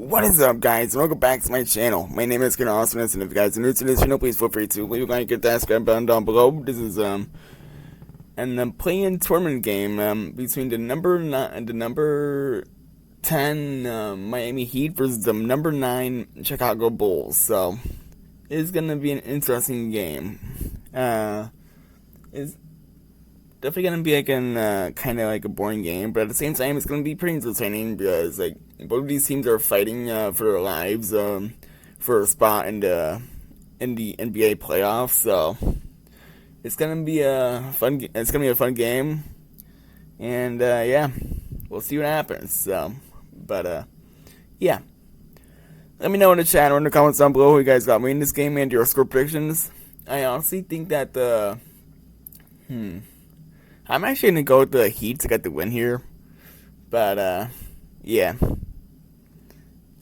What is up, guys? Welcome back to my channel. My name is Ken Awesomeness, and if you guys are new to this channel, please feel free to leave a like, hit that subscribe button down below. This is an play-in tournament game between the number 10 Miami Heat versus the number 9 Chicago Bulls. So it's gonna be an interesting game. It's definitely gonna be like an kind of like a boring game, but at the same time, it's gonna be pretty entertaining because like both of these teams are fighting for their lives for a spot in the NBA playoffs. So it's gonna be a fun. It's gonna be a fun game, and yeah, we'll see what happens. So, but yeah, let me know in the chat or in the comments down below who you guys got me in this game and your score predictions. I honestly think that I'm actually gonna go with the Heat to get the win here, but yeah,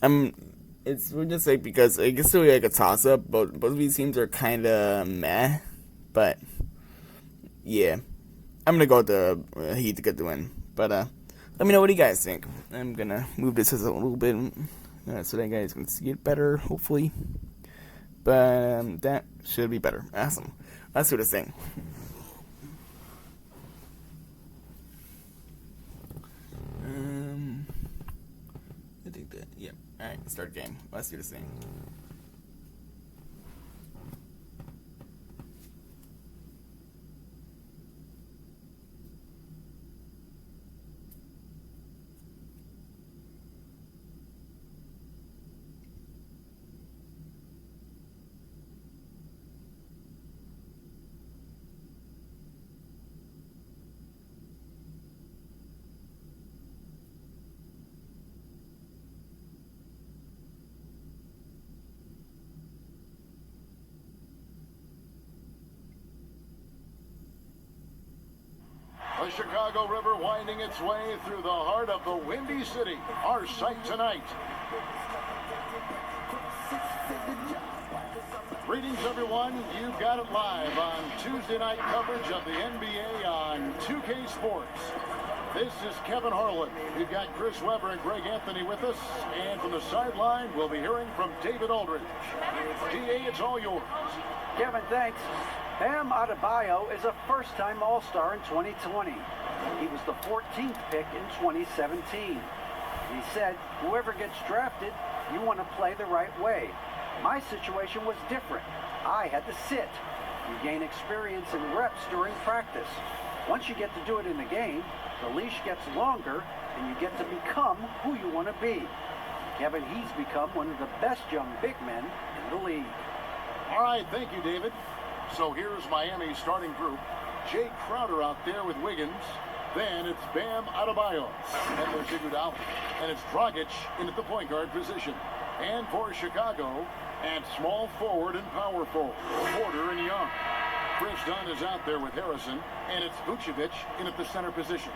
we're just like because I guess it's like a toss up. Both of these teams are kind of meh, but yeah, I'm gonna go with the Heat to get the win. But let me know what you guys think. I'm gonna move this a little bit so that you guys can see it better, hopefully. But that should be better. Awesome. Let's do this thing. I think that, yeah. Alright, start game. Let's do this thing. The Chicago River winding its way through the heart of the Windy City. Our sight tonight. Greetings, everyone. You got it live on Tuesday night coverage of the NBA on 2K Sports. This is Kevin Harlan. We've got Chris Webber and Greg Anthony with us. And from the sideline, we'll be hearing from David Aldridge. DA, it's all yours. Kevin, thanks. Bam Adebayo is a first-time All-Star in 2020. He was the 14th pick in 2017. He said, whoever gets drafted, you want to play the right way. My situation was different. I had to sit. You gain experience and reps during practice. Once you get to do it in the game, the leash gets longer, and you get to become who you want to be. Kevin, he's become one of the best young big men in the league. All right, thank you, David. So here's Miami's starting group. Jay Crowder out there with Wiggins. Then it's Bam Adebayo. And there's Iguodala. And it's Dragic in at the point guard position. And for Chicago, at small forward and power forward, Porter and Young. Chris Dunn is out there with Harrison. And it's Vucevic in at the center position.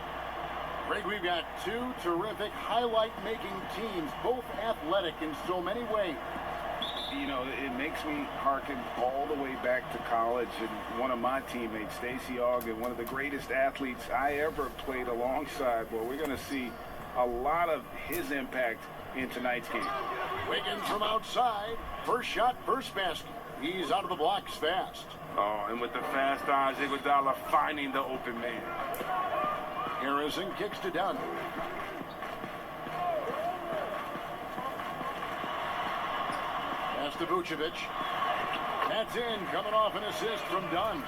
Greg, we've got two terrific highlight-making teams, both athletic in so many ways. You know, it makes me hearken all the way back to college, and one of my teammates, Stacey Ogden, one of the greatest athletes I ever played alongside. Well, we're going to see a lot of his impact in tonight's game. Wiggins from outside. First shot, first basket. He's out of the blocks fast. Oh, and with the fast eyes, Iguodala finding the open man. Harrison kicks to Dunn. Pass to Vucevic. That's in, coming off an assist from Dunn.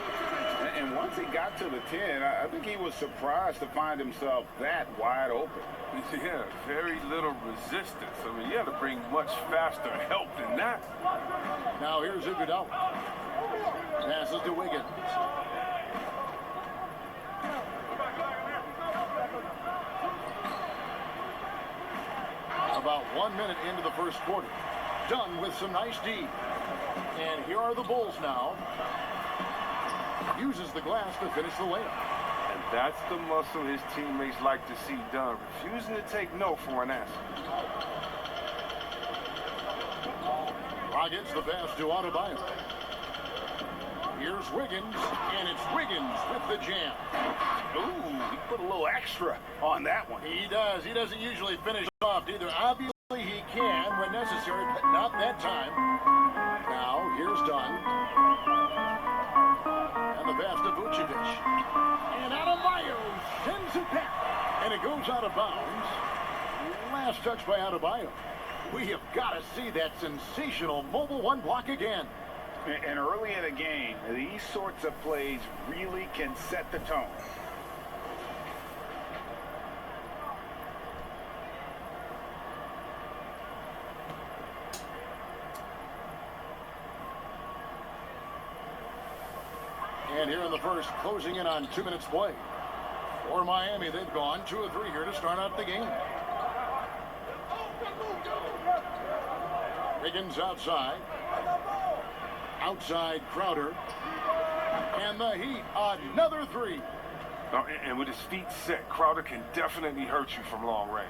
And once he got to the 10, I think he was surprised to find himself that wide open. Yeah, very little resistance. I mean, you had to bring much faster help than that. Now here's Iguodala. Passes to Wiggins. About 1 minute into the first quarter. Dunn with some nice D. And here are the Bulls now. Uses the glass to finish the layup. And that's the muscle his teammates like to see done. Refusing to take no for an answer. Rockets the pass to Adebayo. Here's Wiggins, and it's Wiggins with the jam. Ooh, he put a little extra on that one. He does. He doesn't usually finish off either. Obviously. He can when necessary, but not that time. Now, here's Dunn. And the pass to Vucevic. And Adebayo sends it back. And it goes out of bounds. Last touch by Adebayo. We have got to see that sensational mobile one block again. And early in the game, these sorts of plays really can set the tone. And here in the first, closing in on 2 minutes play. For Miami, they've gone 2 of 3 here to start out the game. Wiggins outside. Outside Crowder. And the Heat, another 3. And with his feet set, Crowder can definitely hurt you from long range.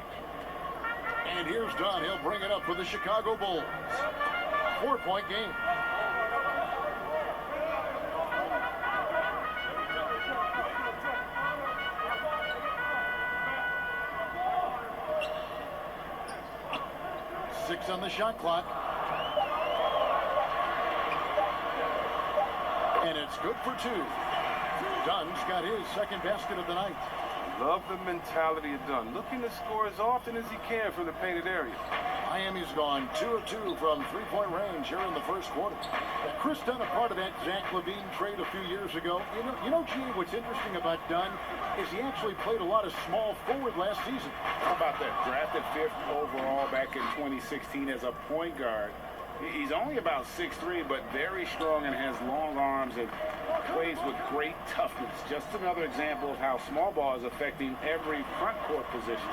And here's Dunn. He'll bring it up for the Chicago Bulls. 4-point game. Six on the shot clock. And it's good for 2. Dunn's got his second basket of the night. Love the mentality of Dunn, looking to score as often as he can from the painted area. Miami's gone 2 of 2 from three-point range here in the first quarter. Now, Chris Dunn, a part of that Zach LaVine trade a few years ago. You know, Gene, what's interesting about Dunn is he actually played a lot of small forward last season. How about that? Drafted 5th overall back in 2016 as a point guard. He's only about 6'3", but very strong and has long arms and plays with great toughness. Just another example of how small ball is affecting every front court position.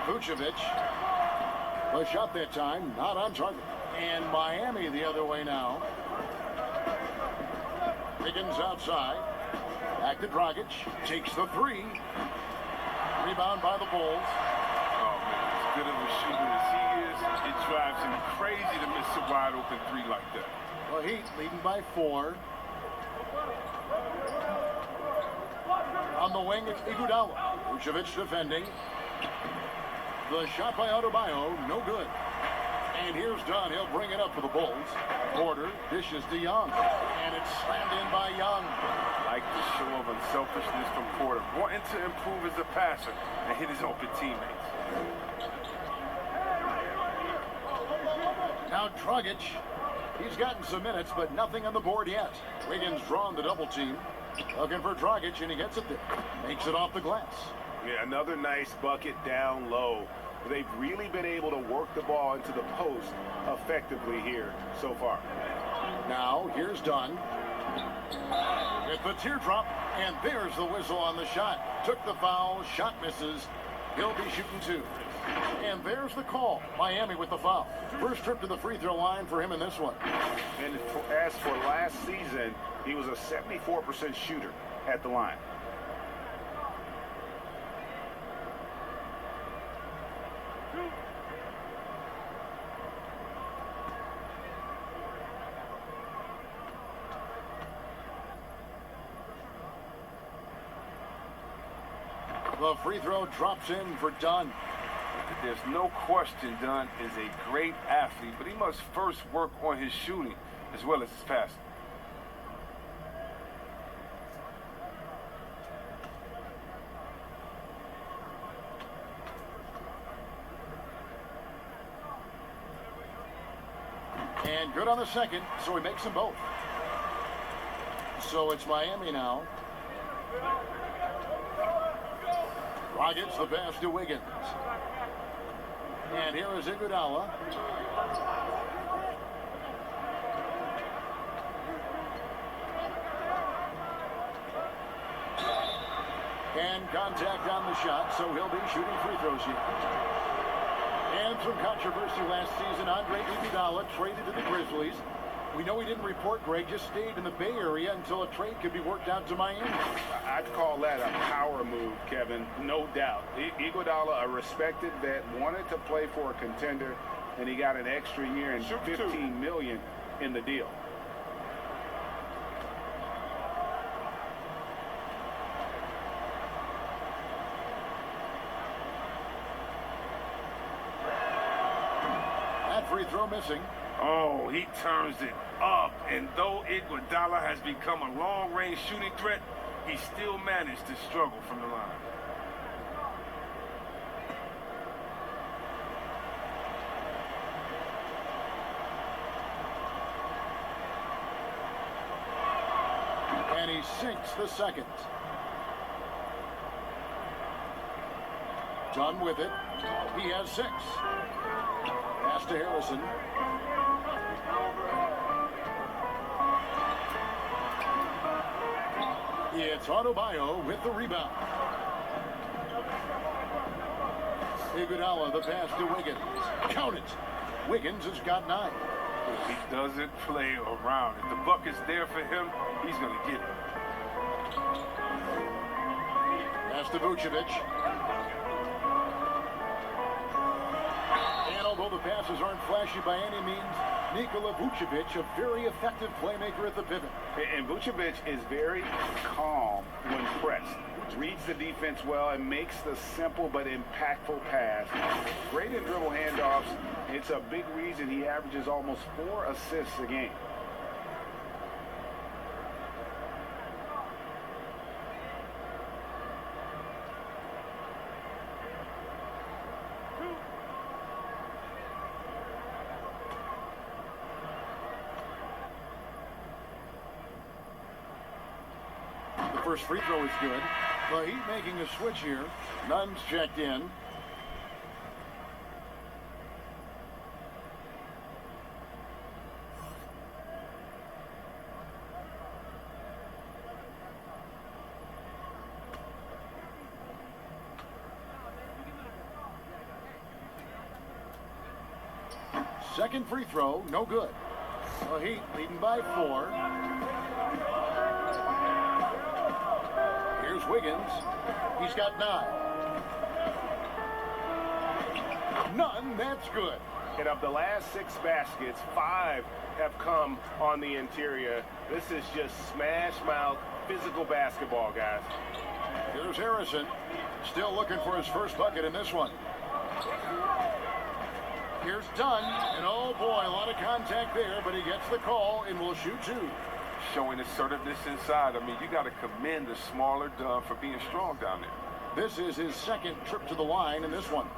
Vucevic, the shot that time, not on target. And Miami the other way now. Wiggins outside. Back to Dragic. Takes the 3. Rebound by the Bulls. Oh, man, as good of a shooter as he is, it drives him crazy to miss a wide open 3 like that. The Heat leading by 4. On the wing, it's Iguodala. Vucevic defending. The shot by Adebayo, no good. And here's Dunn. He'll bring it up for the Bulls. Porter dishes to Young. And it's slammed in by Young. Like the show of unselfishness from Porter, wanting to improve as a passer and hit his open teammates. Now Dragic. He's gotten some minutes, but nothing on the board yet. Wiggins drawn the double team. Looking for Dragic, and he gets it there. Makes it off the glass. Yeah, another nice bucket down low. They've really been able to work the ball into the post effectively here so far. Now, here's Dunn. With the teardrop, and there's the whistle on the shot. Took the foul, shot misses. He'll be shooting 2. And there's the call. Miami with the foul. First trip to the free throw line for him in this one. And as for last season, he was a 74% shooter at the line. The free throw drops in for Dunn. There's no question Dunn is a great athlete, but he must first work on his shooting as well as his passing. And good on the second, so he makes them both. So it's Miami now. Dragic, the pass to Wiggins. And here is Iguodala. And contact on the shot, so he'll be shooting free throws here. And some controversy last season. Andre Iguodala traded to the Grizzlies. We know he didn't report, Greg, just stayed in the Bay Area until a trade could be worked out to Miami. I'd call that a power move, Kevin, no doubt. Iguodala, a respected vet, wanted to play for a contender, and he got an extra year and $15 million in the deal. free throw missing. Oh, he turns it up. And though Iguodala has become a long-range shooting threat, he still managed to struggle from the line. And he sinks the second. Done with it. He has 6. Pass to Harrison. It's Adebayo with the rebound. Iguodala, the pass to Wiggins. Count it. Wiggins has got 9. He doesn't play around. If the bucket's there for him, he's going to get it. Pass to Vucevic. And although the passes aren't flashy by any means, Nikola Vucevic, a very effective playmaker at the pivot. And Vucevic is very calm when pressed. Reads the defense well and makes the simple but impactful pass. Great in dribble handoffs. It's a big reason he averages almost 4 assists a game. The first free throw is good. The Heat making a switch here. Nunn's checked in. Second free throw, no good. The Heat leading by 4. Here's Wiggins. He's got 9. None, that's good. And of the last 6 baskets, 5 have come on the interior. This is just smash mouth, physical basketball, guys. Here's Harrison. Still looking for his first bucket in this one. Here's Dunn, and oh boy, a lot of contact there, but he gets the call and will shoot 2. Showing assertiveness inside. I mean, you got to commend the smaller Dunn for being strong down there. This is his second trip to the line in this one.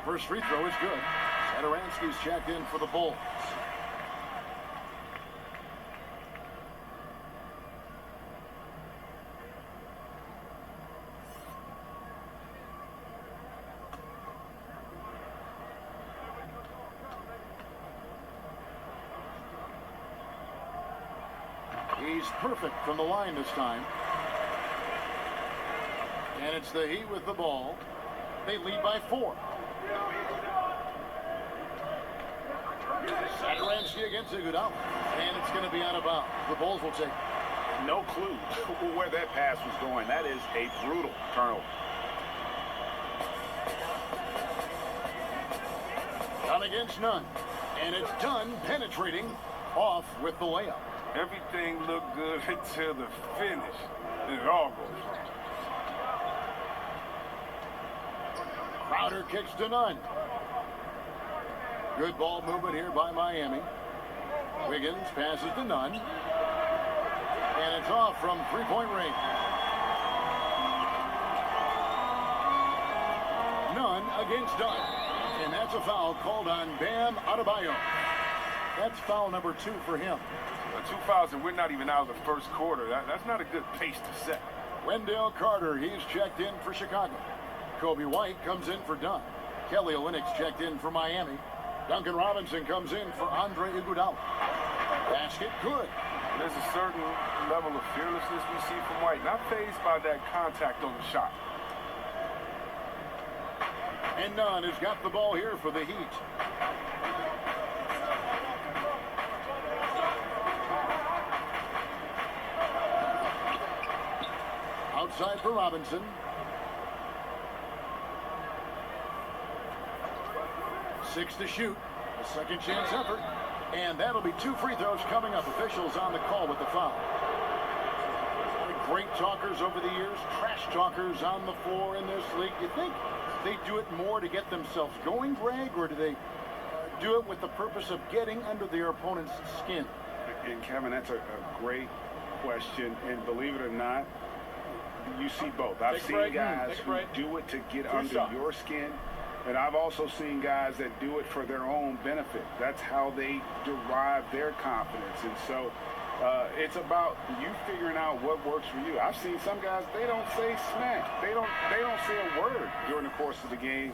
First free throw is good. Satoransky's checked in for the Bulls. He's perfect from the line this time. And it's the Heat with the ball. They lead by 4. Satoransky against Iguodala. And it's going to be out of bounds. The Bulls will take it. No clue where that pass was going. That is a brutal turnover. Dunn against Nunn. And it's Dunn penetrating off with the layup. Everything looked good until the finish. And it all goes wrong. Crowder kicks to Nunn. Good ball movement here by Miami. Wiggins passes to Nunn. And it's off from three-point range. Nunn against Dunn. And that's a foul called on Bam Adebayo. That's foul number 2 for him. 2 fouls, and we're not even out of the first quarter. That's not a good pace to set. Wendell Carter, he's checked in for Chicago. Kobe White comes in for Dunn. Kelly Olynyk checked in for Miami. Duncan Robinson comes in for Andre Iguodala. Basket good. There's a certain level of fearlessness we see from White. Not fazed by that contact on the shot. And Nunn has got the ball here for the Heat. Outside for Robinson. 6 to shoot. A second chance effort. And that'll be 2 free throws coming up. Officials on the call with the foul. Great talkers over the years, trash talkers on the floor in this league. You think they do it more to get themselves going, Greg, or do they do it with the purpose of getting under their opponent's skin? And Kevin, that's a great question. And believe it or not, you see both. I've seen guys who do it to get under your skin. And I've also seen guys that do it for their own benefit. That's how they derive their confidence. And so it's about you figuring out what works for you. I've seen some guys, they don't say smack. They don't say a word during the course of the game,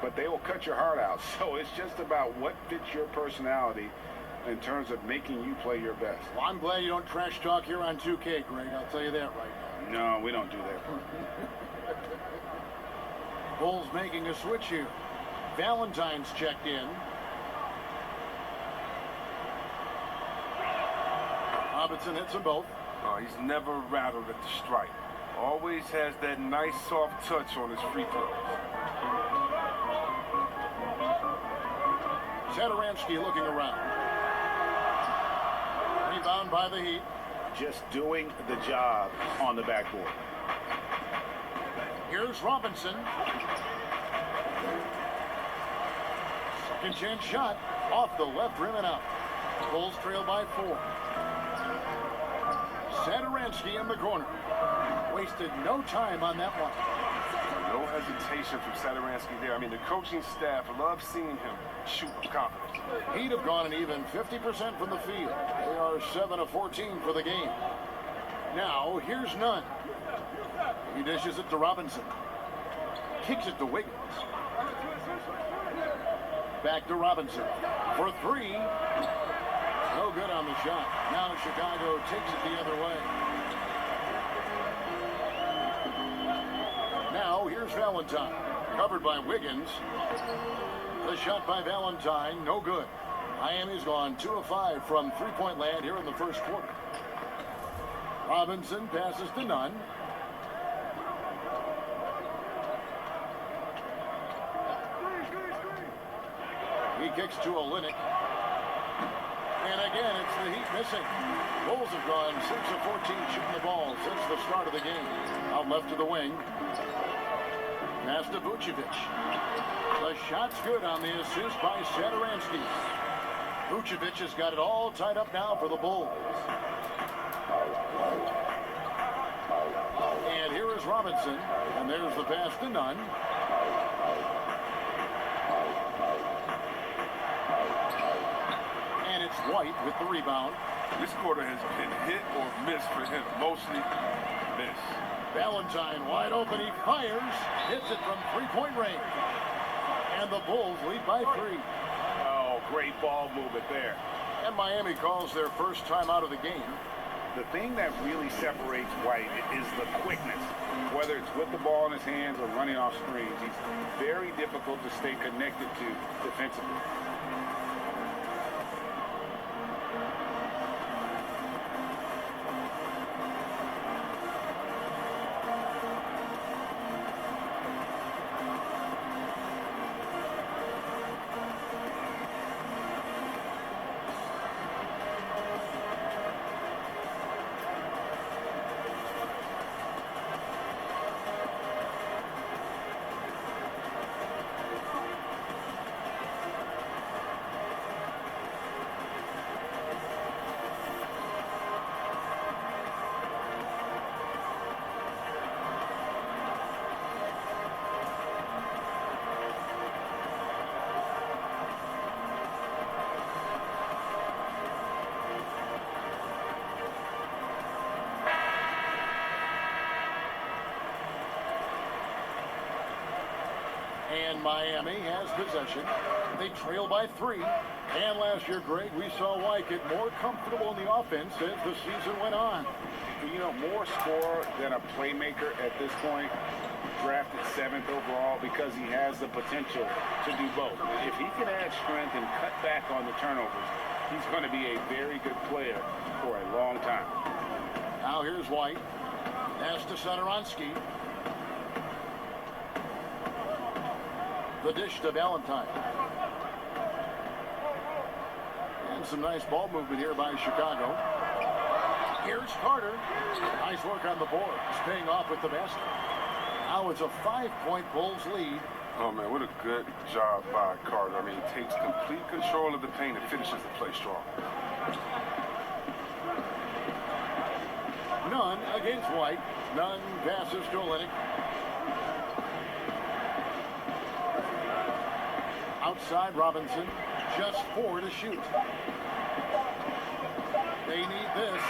but they will cut your heart out. So it's just about what fits your personality in terms of making you play your best. Well, I'm glad you don't trash talk here on 2K, Greg. I'll tell you that right now. No, we don't do that. Bulls making a switch here. Valentine's checked in. Robinson hits them both. Oh, he's never rattled at the strike. Always has that nice soft touch on his free throws. Satoransky looking around. Rebound by the Heat. Just doing the job on the backboard. Here's Robinson. Second chance shot off the left rim and out. Bulls trail by 4. Satoransky in the corner. Wasted no time on that one. No hesitation from Satoransky there. I mean, the coaching staff loves seeing him shoot with confidence. He'd have gone an even 50% from the field. They are 7 of 14 for the game. Now, here's Nunn. He dishes it to Robinson. Kicks it to Wiggins. Back to Robinson for 3. No good on the shot. Now Chicago takes it the other way. Now here's Valentine. Covered by Wiggins. The shot by Valentine, no good. Miami's gone 2 of 5 from three-point land here in the first quarter. Robinson passes to Nunn. He kicks to Olynyk. And again, it's the Heat missing. Bulls have gone 6 of 14 shooting the ball since the start of the game. Out left to the wing. Pass to Vucevic. The shot's good on the assist by Satoransky. Vucevic has got it all tied up now for the Bulls. And here is Robinson. And there's the pass to Nunn. And it's White with the rebound. This quarter has been hit or miss for him. Mostly miss. Valentine wide open. He fires. Hits it from three-point range. And the Bulls lead by 3. Oh, great ball movement there. And Miami calls their first time out of the game. The thing that really separates White is the quickness. Whether it's with the ball in his hands or running off screens, he's very difficult to stay connected to defensively. And Miami has possession. They trail by 3. And last year, Greg, we saw White get more comfortable in the offense as the season went on. You know, more scorer than a playmaker at this point. Drafted 7th overall because he has the potential to do both. If he can add strength and cut back on the turnovers, he's going to be a very good player for a long time. Now here's White. Pass to Satoransky. The dish to Valentine. some nice ball movement here by Chicago. Here's Carter. Nice work on the board. It's paying off with the basket. Now it's a 5-point Bulls lead. Oh, man, what a good job by Carter. I mean, he takes complete control of the paint and finishes the play strong. Nunn against White. Nunn passes to Olynyk. Outside Robinson. Just 4 to shoot. They need this.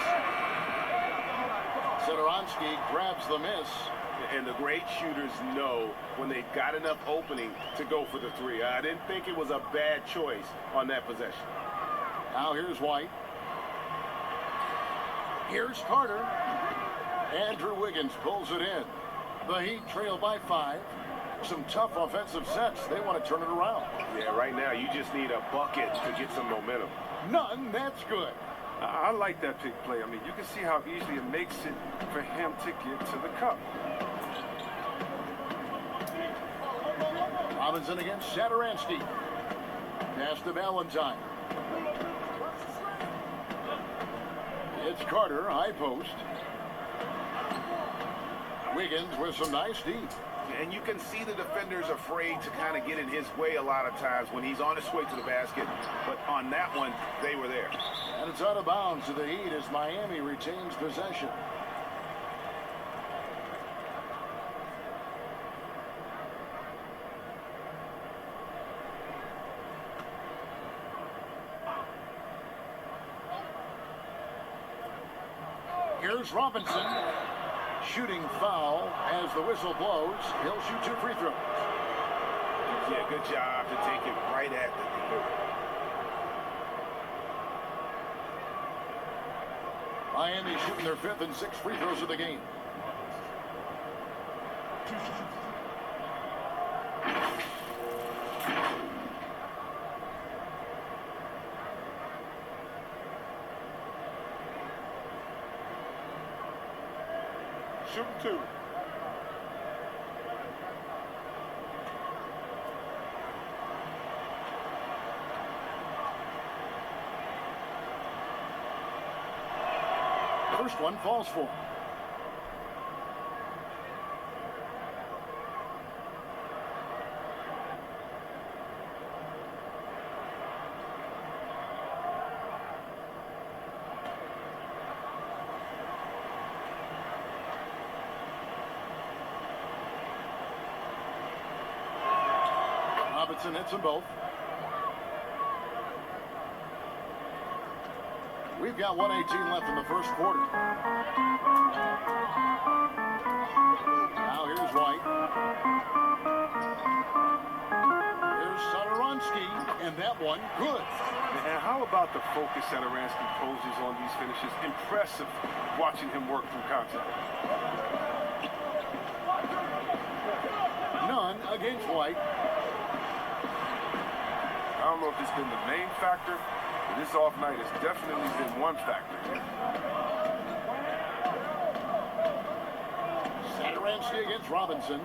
Satoransky grabs the miss. And the great shooters know when they've got enough opening to go for the three. I didn't think it was a bad choice on that possession. Now here's White. Here's Carter. Andrew Wiggins pulls it in. The Heat trail by 5. Some tough offensive sets. They want to turn it around. Yeah, right now you just need a bucket to get some momentum. None, that's good. I like that pick play. I mean, you can see how easily it makes it for him to get to the cup. Robinson against Satoransky. Pass to Valentine. It's Carter, high post. Wiggins with some nice D. And you can see the defenders afraid to kind of get in his way a lot of times when he's on his way to the basket. But on that one, they were there. And it's out of bounds to the Heat as Miami retains possession. Here's Robinson. Shooting foul as the whistle blows. He'll shoot 2 free throws. Yeah, good job to take it right at the D. Miami shooting their 5th and 6th free throws of the game. Shooting 2. First one falls for him. Robinson hits them both. We've got 1:18 left in the first quarter. Now here's White. Here's Satoransky, and that one good. And how about the focus Satoransky poses on these finishes? Impressive watching him work through contact. Nunn against White. I don't know if it's been the main factor, but this off night has definitely been one factor. Satoransky against Robinson.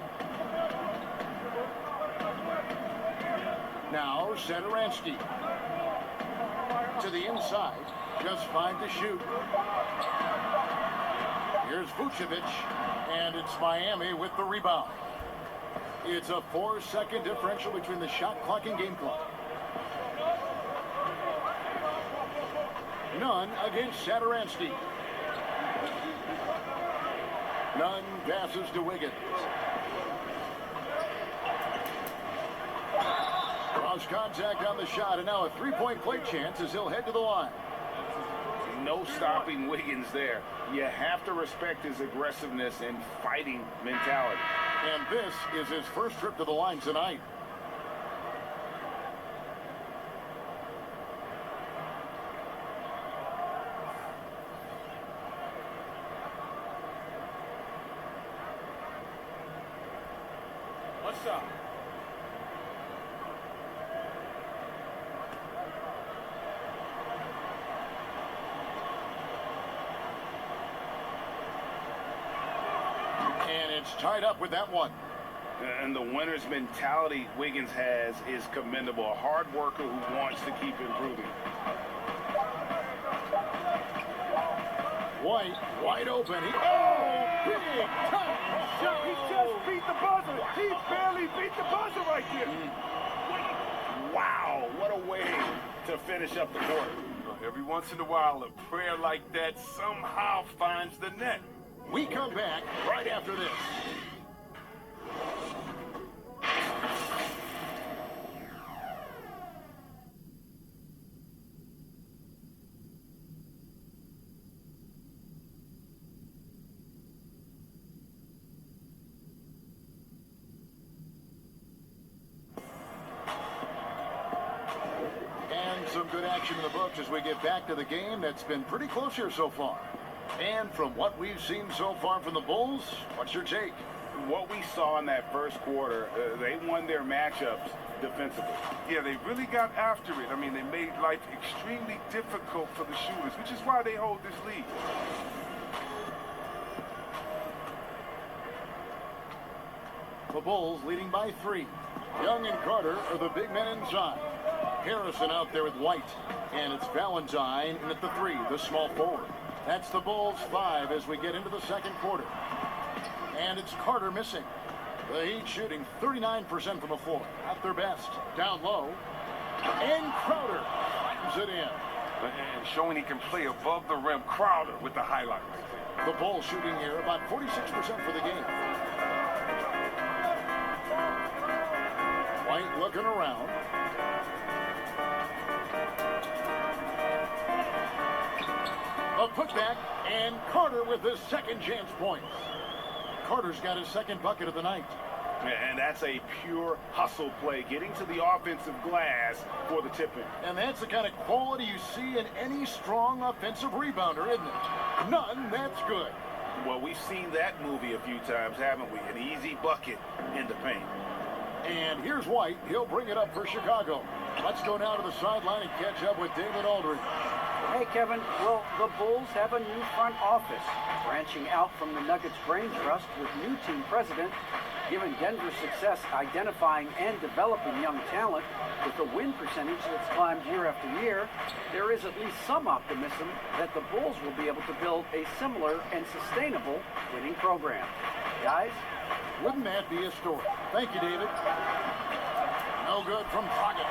Now Satoransky to the inside, just 5 to shoot. Here's Vucevic, and it's Miami with the rebound. It's a 4-second differential between the shot clock and game clock. Nunn against Satoransky. Nunn passes to Wiggins. Cross contact on the shot, and now a 3-point play chance as he'll head to the line. No stopping Wiggins there. You have to respect his aggressiveness and fighting mentality. And this is his first trip to the line tonight. What's up? And it's tied up with that one. And the winner's mentality Wiggins has is commendable. A hard worker who wants to keep improving. White, wide open. Big time shot. He just beat the buzzer. He barely beat the buzzer right there. Wow, what a way to finish up the quarter. Every once in a while, a prayer like that somehow finds the net. We come back right after this. Some good action in the books as we get back to the game that's been pretty close here so far. And from what we've seen so far from the Bulls, what's your take? What we saw in that first quarter, they won their matchups defensively. Yeah, they really got after it. I mean, they made life extremely difficult for the shooters, which is why they hold this lead. The Bulls leading by 3. Young and Carter are the big men inside. Harrison out there with White. And it's Valentine in at the 3, the small forward. That's the Bulls 5 as we get into the second quarter. And it's Carter missing. The Heat shooting 39% from the floor. At their best. Down low. And Crowder slams it in. And showing he can play above the rim. Crowder with the highlight. The Bulls shooting here about 46% for the game. White looking around. A putback, and Carter with his second chance points. Carter's got his second bucket of the night. And that's a pure hustle play, getting to the offensive glass for the tip-in. And that's the kind of quality you see in any strong offensive rebounder, isn't it? None, that's good. Well, we've seen that movie a few times, haven't we? An easy bucket in the paint. And here's White. He'll bring it up for Chicago. Let's go now to the sideline and catch up with David Aldridge. Hey, Kevin. Well, the Bulls have a new front office, branching out from the Nuggets Brain Trust with new team president. Given Denver's success identifying and developing young talent with a win percentage that's climbed year after year, there is at least some optimism that the Bulls will be able to build a similar and sustainable winning program. Guys? Wouldn't that be a story? Thank you, David. No good from Dragic.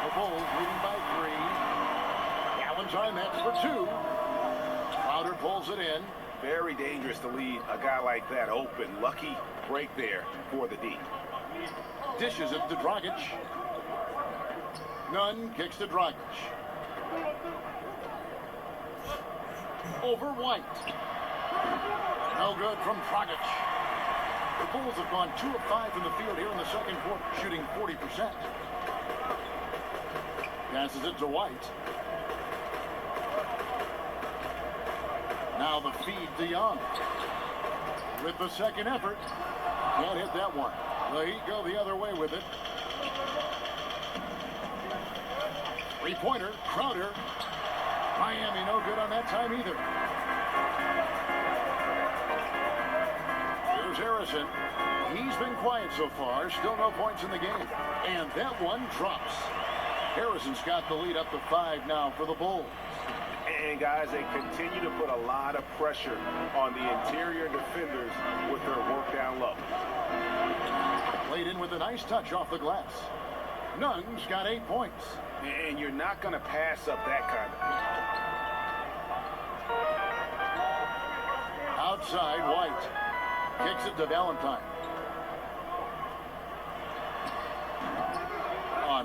The Bulls leading by 3. Valentine, that's for 2. Crowder pulls it in. Very dangerous to leave a guy like that open. Lucky break there for the D. Dishes it to Dragic. Nunn kicks to Dragic. Over White. No good from Dragic. The Bulls have gone 2 of 5 from the field here in the second quarter, shooting 40%. Passes it to White. Now the feed to Young. With the second effort. Can't hit that one. The Heat go the other way with it. Three-pointer, Crowder. Miami no good on that time either. Here's Harrison. He's been quiet so far. Still no points in the game. And that one drops. Harrison's got the lead up to 5 now for the Bulls. And guys, they continue to put a lot of pressure on the interior defenders with their work down low. Played in with a nice touch off the glass. Nunn's got 8 points. And you're not going to pass up that kind of. Outside, White. Kicks it to Valentine.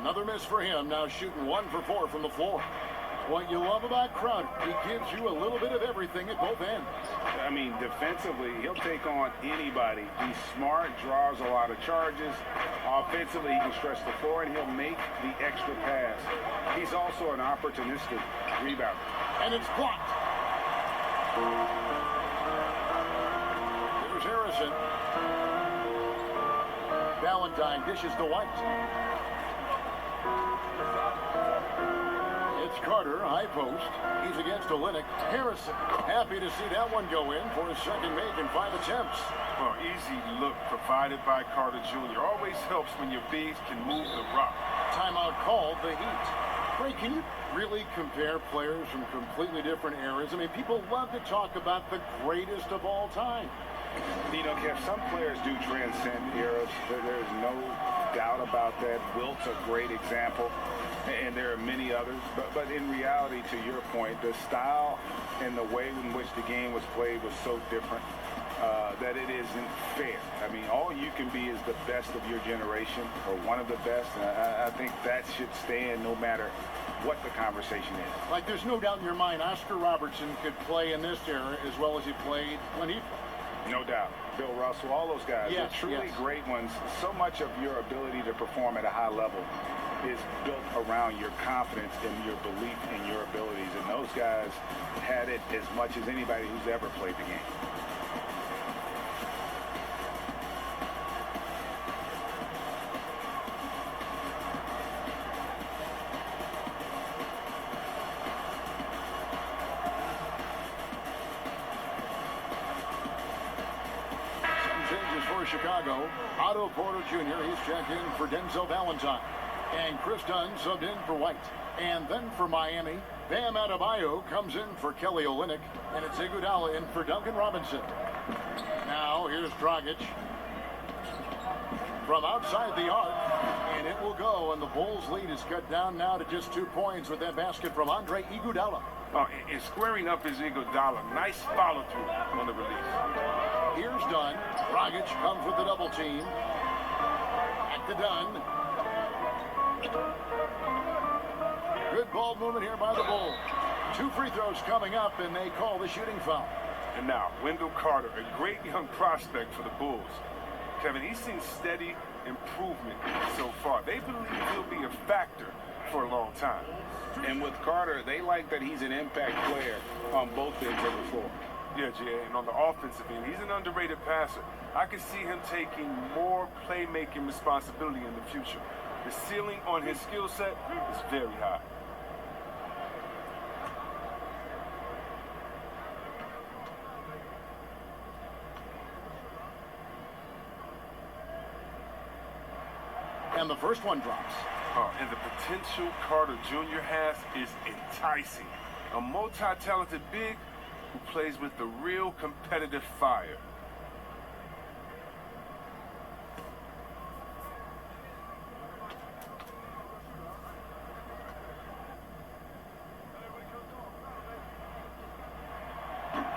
Another miss for him. Now shooting 1 for 4 from the floor. What you love about Crowder, he gives you a little bit of everything at both ends. I mean, defensively, he'll take on anybody. He's smart, draws a lot of charges. Offensively, he can stretch the floor, and he'll make the extra pass. He's also an opportunistic rebounder. And it's blocked. Here's Harrison. Valentine dishes to White. It's Carter, high post. He's against Olynyk. Harrison, happy to see that one go in for his second make in 5 attempts. Well, easy look provided by Carter Jr. Always helps when your bigs can move the rock. Timeout called, the Heat. Ray, can you really compare players from completely different eras? I mean, people love to talk about the greatest of all time. You know, Kev, some players do transcend eras. There's no doubt about that. Wilt's a great example, and there are many others. But in reality, to your point, the style and the way in which the game was played was so different that it isn't fair. I mean, all you can be is the best of your generation, or one of the best. I think that should stand no matter what the conversation is. Like, there's no doubt in your mind Oscar Robertson could play in this era as well as he played when he played. No doubt. Bill Russell, all those guys, yes, they're truly yes. great ones. So much of your ability to perform at a high level is built around your confidence and your belief in your abilities. And those guys had it as much as anybody who's ever played the game. Chicago, Otto Porter Jr., he's checked in for Denzel Valentine. And Chris Dunn subbed in for White. And then for Miami, Bam Adebayo comes in for Kelly Olynyk. And it's Iguodala in for Duncan Robinson. Now, here's Dragic. From outside the arc, and it will go. And the Bulls' lead is cut down now to just 2 points with that basket from Andre Iguodala. Oh, and squaring up is Iguodala. Nice follow-through on the release. Here's Dunn. Dragic comes with the double team. Back to Dunn. Good ball movement here by the Bulls. 2 free throws coming up, and they call the shooting foul. And now, Wendell Carter, a great young prospect for the Bulls. Kevin, he's seen steady improvement so far. They believe he'll be a factor for a long time. And with Carter, they like that he's an impact player on both ends of the floor. Yeah, Jay, and on the offensive end, he's an underrated passer. I can see him taking more playmaking responsibility in the future. The ceiling on his skill set is very high. And the first one drops. And the potential Carter Jr. has is enticing. A multi-talented big who plays with the real competitive fire.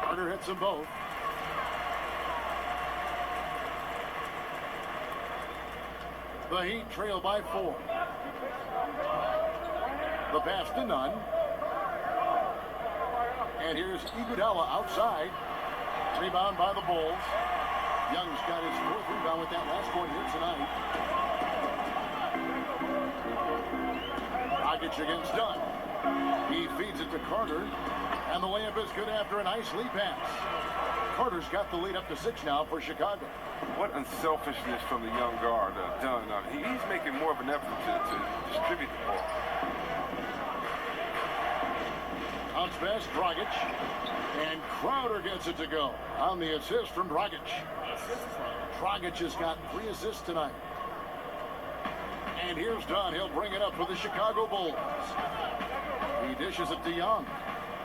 Carter hits them both. The Heat trail by 4. The pass to Nunn. And here's Iguodala outside. Rebound by the Bulls. Young's got his 4th rebound with that last point here tonight. Dragic against Dunn. He feeds it to Carter. And the layup is good after a nice lead pass. Carter's got the lead up to 6 now for Chicago. What unselfishness from the young guard, Dunn. He's making more of an effort to distribute the ball. Bounce pass, Dragic. And Crowder gets it to go on the assist from Dragic. Dragic has got 3 assists tonight. And here's Dunn. He'll bring it up for the Chicago Bulls. He dishes it to Young.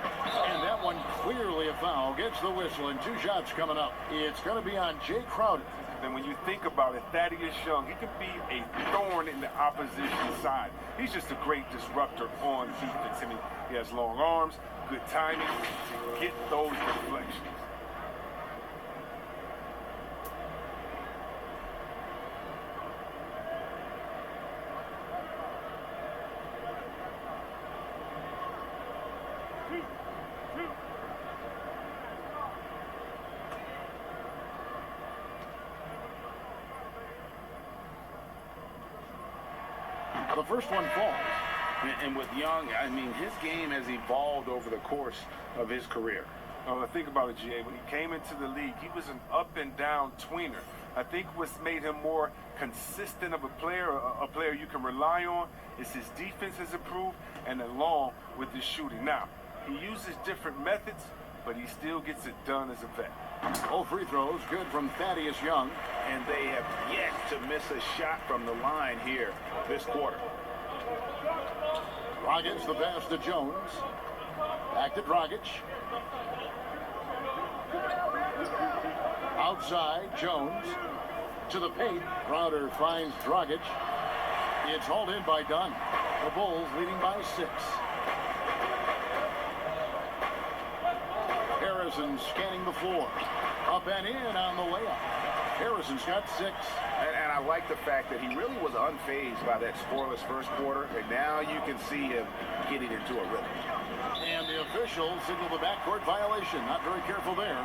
And that one clearly a foul. Gets the whistle, and 2 shots coming up. It's going to be on Jay Crowder. And when you think about it, Thaddeus Young, he can be a thorn in the opposition side. He's just a great disruptor on defense. I mean, he has long arms, good timing to get those deflections. The first one falls. And with Young, I mean, his game has evolved over the course of his career. Think about it, G.A. When he came into the league, he was an up-and-down tweener. I think what's made him more consistent of a player you can rely on, is his defense has improved, and along with his shooting. Now, he uses different methods, but he still gets it done as a vet. All free throws good from Thaddeus Young. And they have yet to miss a shot from the line here this quarter. Dragic, the pass to Jones. Back to Dragic. Outside, Jones. To the paint. Crowder finds Dragic. It's hauled in by Dunn. The Bulls leading by 6. Harrison scanning the floor. Up and in on the layup. Harrison's got 6. And I like the fact that he really was unfazed by that scoreless first quarter, and now you can see him getting into a rhythm. And the officials signal the backcourt violation. Not very careful there.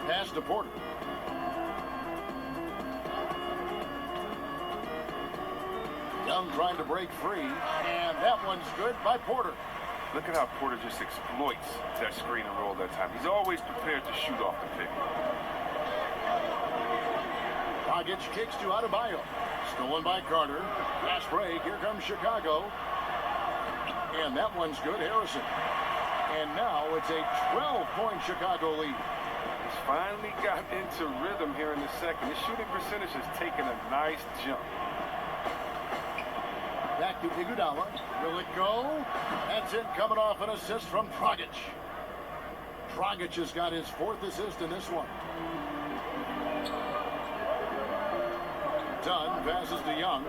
Pass to Porter. Young trying to break free, and that one's good by Porter. Look at how Porter just exploits that screen and roll that time. He's always prepared to shoot off the pick. Dragic kicks to Adebayo. Stolen by Carter. Pass break. Here comes Chicago. And that one's good, Harrison. And now it's a 12-point Chicago lead. He's finally got into rhythm here in the second. His shooting percentage has taken a nice jump. Back to Iguodala. Will it go? That's it, coming off an assist from Dragic. Dragic has got his 4th assist in this one. Dunn passes to Young.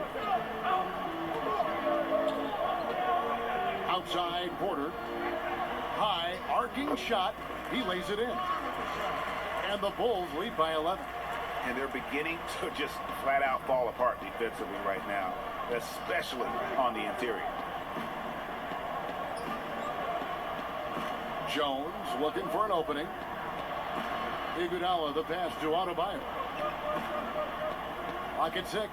Outside, Porter. High, arcing shot. He lays it in. And the Bulls lead by 11. And they're beginning to just flat out fall apart defensively right now, especially on the interior. Jones looking for an opening. Iguodala, the pass to Adebayo. Pocket 6.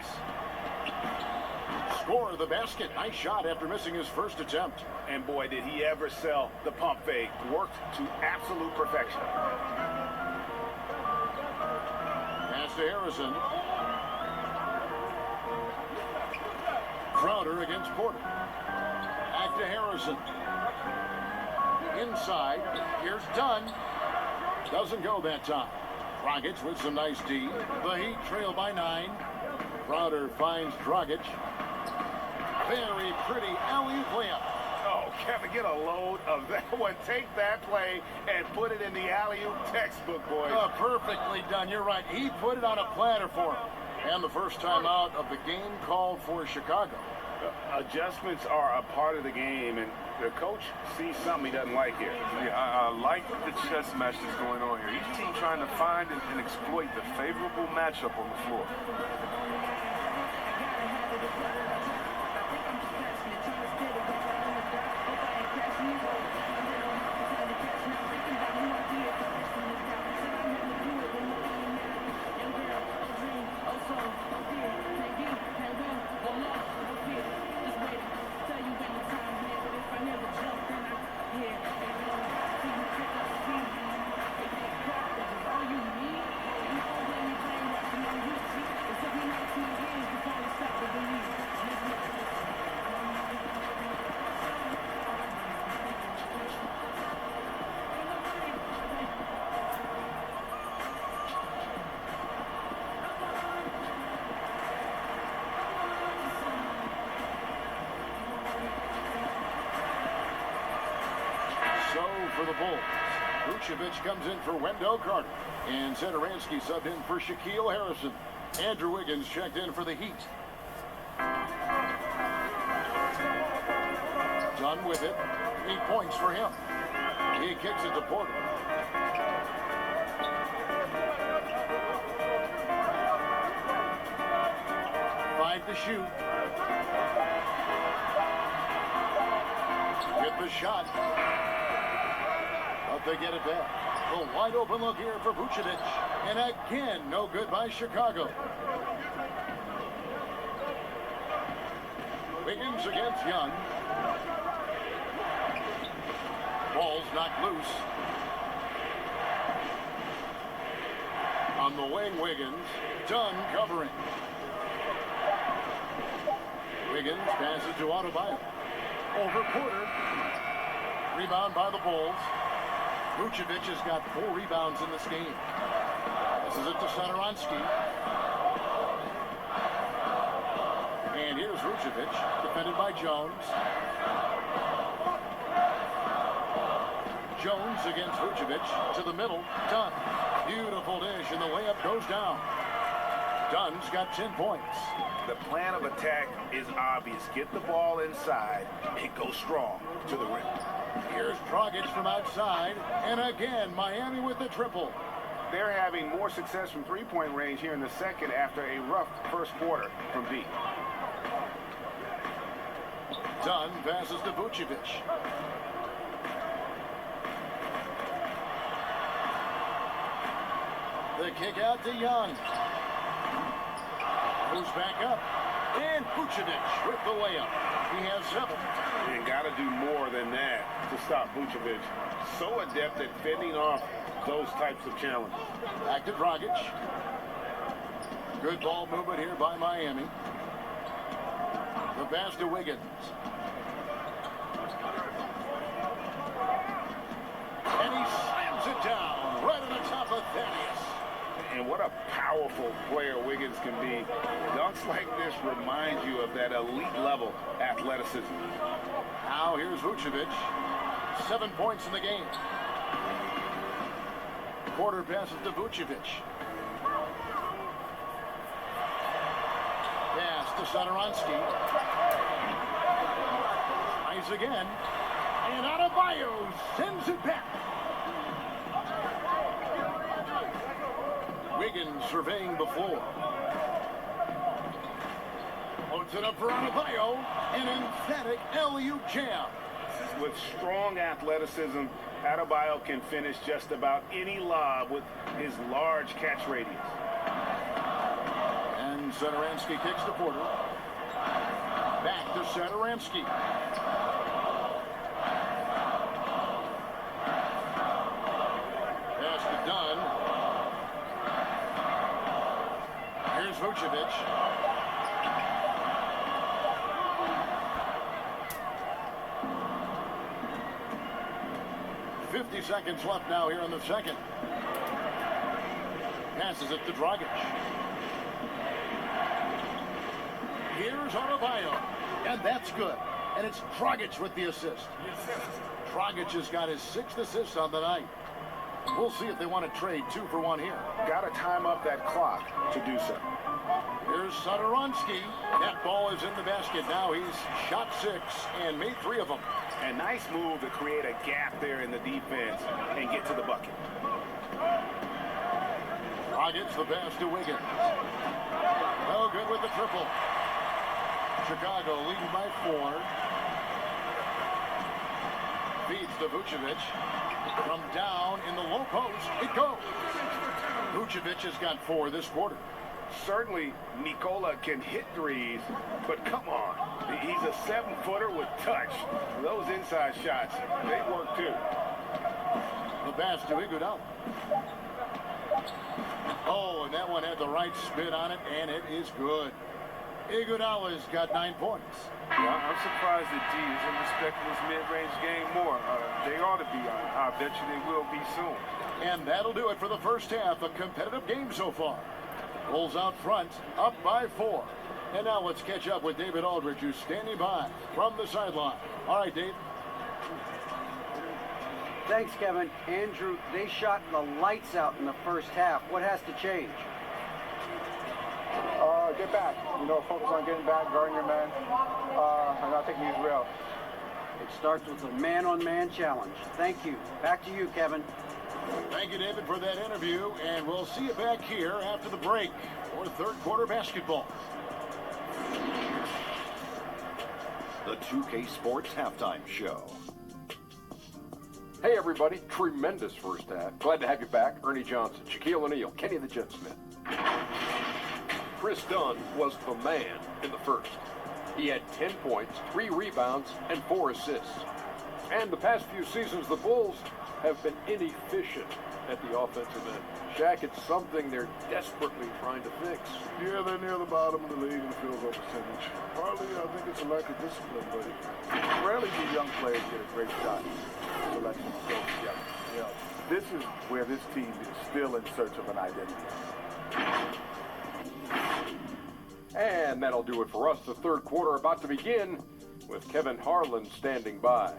Score the basket. Nice shot after missing his first attempt. And boy, did he ever sell the pump fake. Worked to absolute perfection. Pass to Harrison. Crowder against Porter. Back to Harrison. Inside. Here's Dunn. Doesn't go that time. Dragic with some nice D. The Heat trail by 9. Crowder finds Dragic. Very pretty alley-oop layup. Oh, Kevin, get a load of that one. Take that play and put it in the alley-oop textbook, boys. Perfectly done. You're right. He put it on a platter for him. And the first time out of the game called for Chicago. Adjustments are a part of the game, and the coach sees something he doesn't like here. Yeah, I like the chess match that's going on here. Each team trying to find and exploit the favorable matchup on the floor. For the Bulls, Vucevic comes in for Wendell Carter, and Satoransky subbed in for Shaquille Harrison. Andrew Wiggins checked in for the Heat. Dunn with it. 8 points for him. He kicks it to Porter. Five to shoot. Get the shot. But they get it back. A wide open look here for Vucevic. And again, no good by Chicago. Wiggins against Young. Ball's knocked loose. On the wing, Wiggins. Dunn covering. Wiggins passes to Adebayo. Over Porter. Rebound by the Bulls. Vucevic has got 4 rebounds in this game. This is it to Satoransky. And here's Vucevic, defended by Jones. Jones against Vucevic to the middle. Dunn. Beautiful dish, and the layup goes down. Dunn's got 10 points. The plan of attack is obvious. Get the ball inside and go strong to the rim. Here's Dragic from outside, and again, Miami with the triple. They're having more success from three-point range here in the second after a rough first quarter from B. Dunn passes to Vucevic. The kick out to Young. Moves back up. And Vucevic with the layup. He has 7. You got to do more than that to stop Vucevic. So adept at fending off those types of challenges. Back to Dragic. Good ball movement here by Miami. The pass to Wiggins. And he slams it down right on the top of Thaddeus. And what a powerful player Wiggins can be. Dunks like this remind you of that elite level athleticism. Now here's Vucevic. 7 points in the game. Porter passes to Vucevic. Pass to Satoransky. Tries again. And Adebayo sends it back. Wiggins surveying the floor. Loads it up for Adebayo. An emphatic alley-oop jam. With strong athleticism, Adebayo can finish just about any lob with his large catch radius. And Satoransky kicks to Porter. Back to Satoransky. Pass to Dunn. Here's Vucevic. Seconds left now here in the second. Passes it to Dragic. Here's Adebayo. And that's good. And it's Dragic with the assist. Dragic has got his 6th assist on the night. We'll see if they want to trade 2 for 1 here. Got to time up that clock to do so. Here's Satoransky. That ball is in the basket. Now he's shot 6 and made 3 of them. A nice move to create a gap there in the defense and get to the bucket. Dragic the pass to Wiggins. No good with the triple. Chicago leading by 4. Feeds to Vucevic. From down in the low post, it goes. Vucevic has got 4 this quarter. Certainly, Nikola can hit threes, but come on. He's a 7-footer with touch. Those inside shots, they work too. The pass to Iguodala. Oh, and that one had the right spin on it, and it is good. Iguodala's got 9 points. Yeah, I'm surprised that D isn't respecting his mid-range game more. They ought to be. I bet you they will be soon. And that'll do it for the first half. A competitive game so far. Rolls out front, up by 4. And now let's catch up with David Aldridge, who's standing by from the sideline. All right, Dave. Thanks, Kevin. Andrew, they shot the lights out in the first half. What has to change? Get back. Focus on getting back, guarding your man, and not taking these real. It starts with a man-on-man challenge. Thank you. Back to you, Kevin. Thank you, David, for that interview, and we'll see you back here after the break for third quarter basketball. The 2K Sports Halftime Show. Hey, everybody. Tremendous first half. Glad to have you back. Ernie Johnson, Shaquille O'Neal, Kenny the Jet Smith. Chris Dunn was the man in the first. He had 10 points, 3 rebounds, and 4 assists. And the past few seasons, the Bulls have been inefficient at the offensive end. Shaq, it's something they're desperately trying to fix. Yeah, they're near the bottom of the league in the field goal percentage. Partly, I think it's a lack of discipline, but rarely do young players get a great shot. Selection goes together. You know, this is where this team is still in search of an identity. And that'll do it for us. The third quarter about to begin with Kevin Harlan standing by.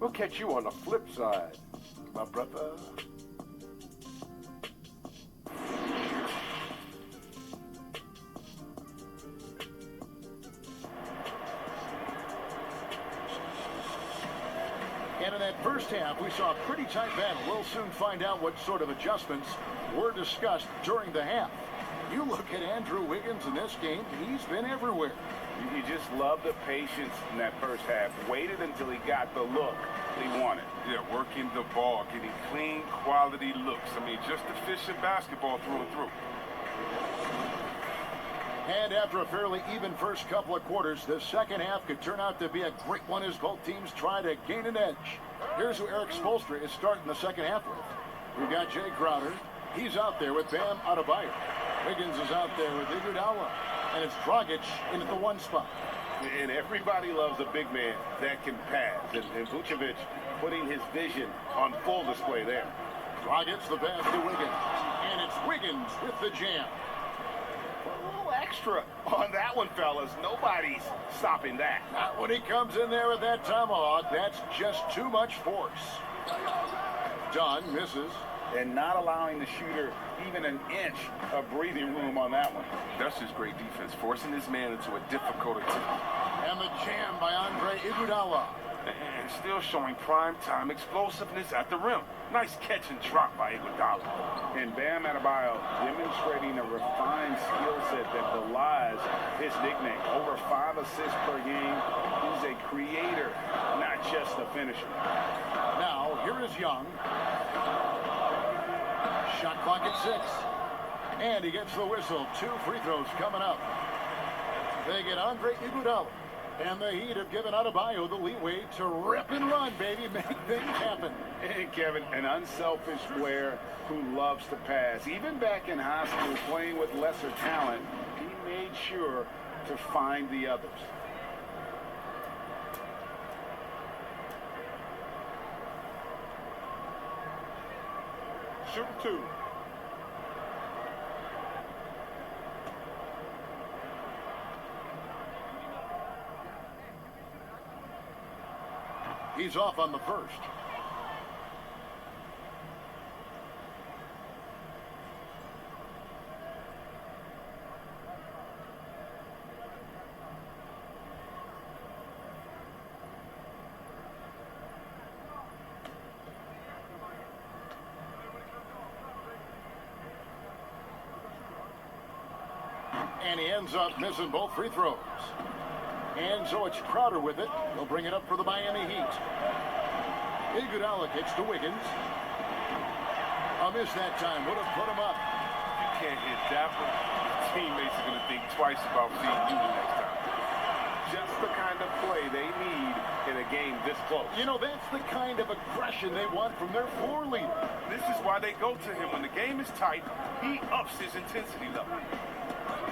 We'll catch you on the flip side, My brother. And in that first half, we saw a pretty tight battle. We'll soon find out what sort of adjustments were discussed during the half. You look at Andrew Wiggins in this game, he's been everywhere. You just love the patience in that first half. Waited until he got the look he wanted. Yeah, working the ball, getting clean, quality looks. I mean, just efficient basketball through and through. And after a fairly even first couple of quarters, the second half could turn out to be a great one as both teams try to gain an edge. Here's who Eric Spoelstra is starting the second half with. We've got Jay Crowder. He's out there with Bam Adebayo. Wiggins is out there with Iguodala. And it's Dragic in at the one spot. And everybody loves a big man that can pass. And Vucevic putting his vision on full display there. Dragic the pass to Wiggins. And it's Wiggins with the jam. A little extra on that one, fellas. Nobody's stopping that. Not when he comes in there with that tomahawk. That's just too much force. Dunn misses. And not allowing the shooter even an inch of breathing room on that one. That's just great defense, forcing this man into a difficult attempt. And the jam by Andre Iguodala. And still showing prime-time explosiveness at the rim. Nice catch and drop by Iguodala. And Bam Adebayo demonstrating a refined skill set that belies his nickname. Over 5 assists per game. He's a creator, not just a finisher. Now, here is Young. Shot clock at 6. And he gets the whistle. 2 free throws coming up. They get Andre Iguodala. And the Heat have given Adebayo the leeway to rip and run, baby. Make things happen. And Kevin, an unselfish player who loves to pass. Even back in high school, playing with lesser talent, he made sure to find the others. Shooting 2. He's off on the first. And he ends up missing both free throws. And so it's Crowder with it. He'll bring it up for the Miami Heat. Iguodala kicks to Wiggins. A miss that time. Would have put him up. You can't hit that one. Your teammates are going to think twice about feeding you the next time. Just the kind of play they need in a game this close. You know, that's the kind of aggression they want from their floor leader. This is why they go to him. When the game is tight, he ups his intensity level.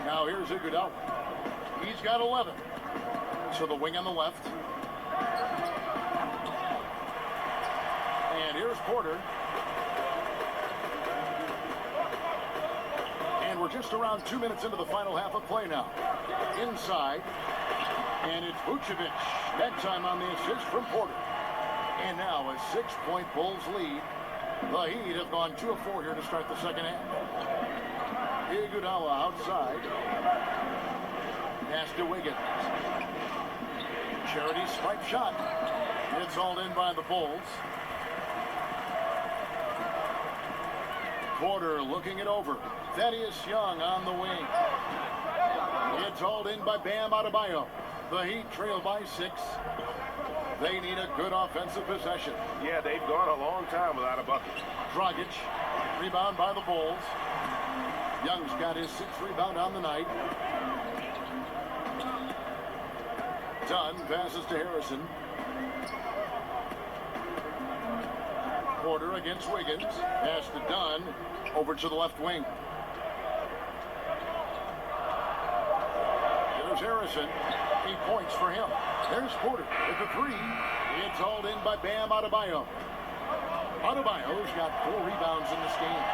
Now here's Iguodala. He's got 11. So the wing on the left. And here's Porter. And we're just around 2 minutes into the final half of play now. Inside. And it's Vucevic. That time on the assist from Porter. And now a 6-point Bulls lead. The Heat have gone 2 of 4 here to start the second half. Iguodala outside. Pass to Wiggins. Charity swipe shot. It's hauled in by the Bulls. Porter looking it over. Thaddeus Young on the wing. It's hauled in by Bam Adebayo. The Heat trail by 6. They need a good offensive possession. Yeah, they've gone a long time without a bucket. Dragic, rebound by the Bulls. Young's got his 6th rebound on the night. Dunn passes to Harrison. Porter against Wiggins. Pass to Dunn. Over to the left wing. There's Harrison. 8 points for him. There's Porter with the three. It's hauled in by Bam Adebayo. Adebayo's got 4 rebounds in this game.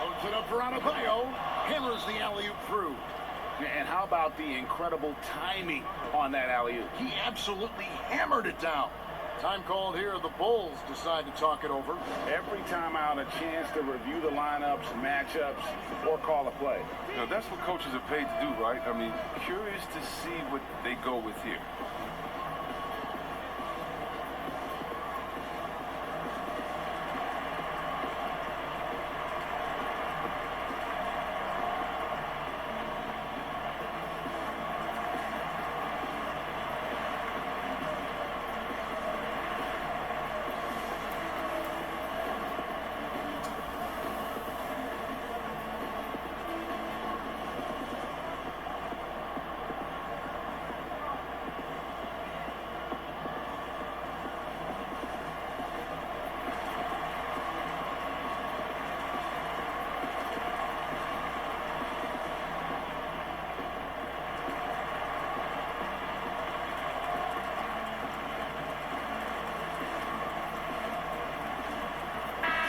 Puts it up for Adebayo. Hammers the alley-oop through. And how about the incredible timing on that alley-oop? He absolutely hammered it down. Time called here. The Bulls decide to talk it over. Every time out, a chance to review the lineups, matchups, or call a play. You know, that's what coaches are paid to do, right? I mean, curious to see what they go with here.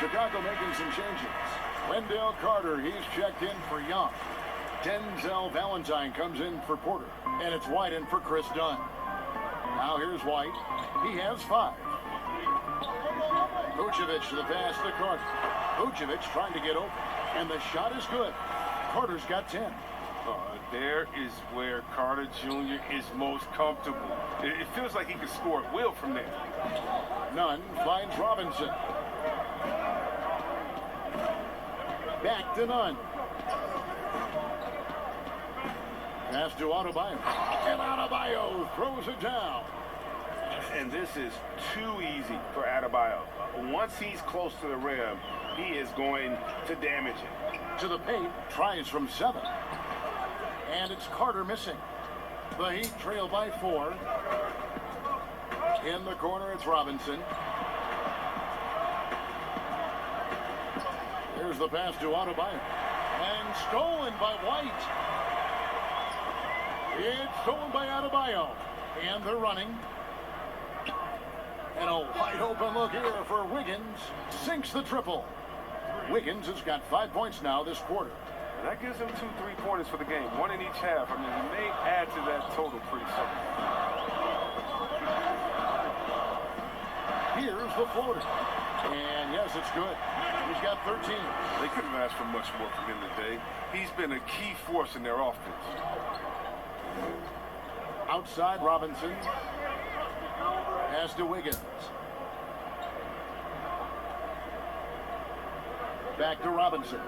Chicago making some changes. Wendell Carter, he's checked in for Young. Denzel Valentine comes in for Porter. And it's White in for Chris Dunn. Now here's White. He has 5. Vucevic to the pass to Carter. Vucevic trying to get open. And the shot is good. Carter's got 10. There is where Carter Jr. is most comfortable. It feels like he can score at will from there. Nunn finds Robinson. Back to Nunn. Pass to Adebayo. And Adebayo throws it down. And this is too easy for Adebayo. Once he's close to the rim, he is going to damage it. To the paint, tries from 7. And it's Carter missing. The Heat trail by 4. In the corner, it's Robinson. Here's the pass to Adebayo. And stolen by White. It's stolen by Adebayo. And they're running. And a wide open look here for Wiggins. Sinks the triple. Wiggins has got 5 points now this quarter. That gives him 2 3-pointers for the game, 1 in each half. I mean, he may add to that total pretty soon. Here's the floater. And yes, it's good. He's got 13. They couldn't have asked for much more from him today. He's been a key force in their offense. Outside, Robinson. Pass to Wiggins. Back to Robinson.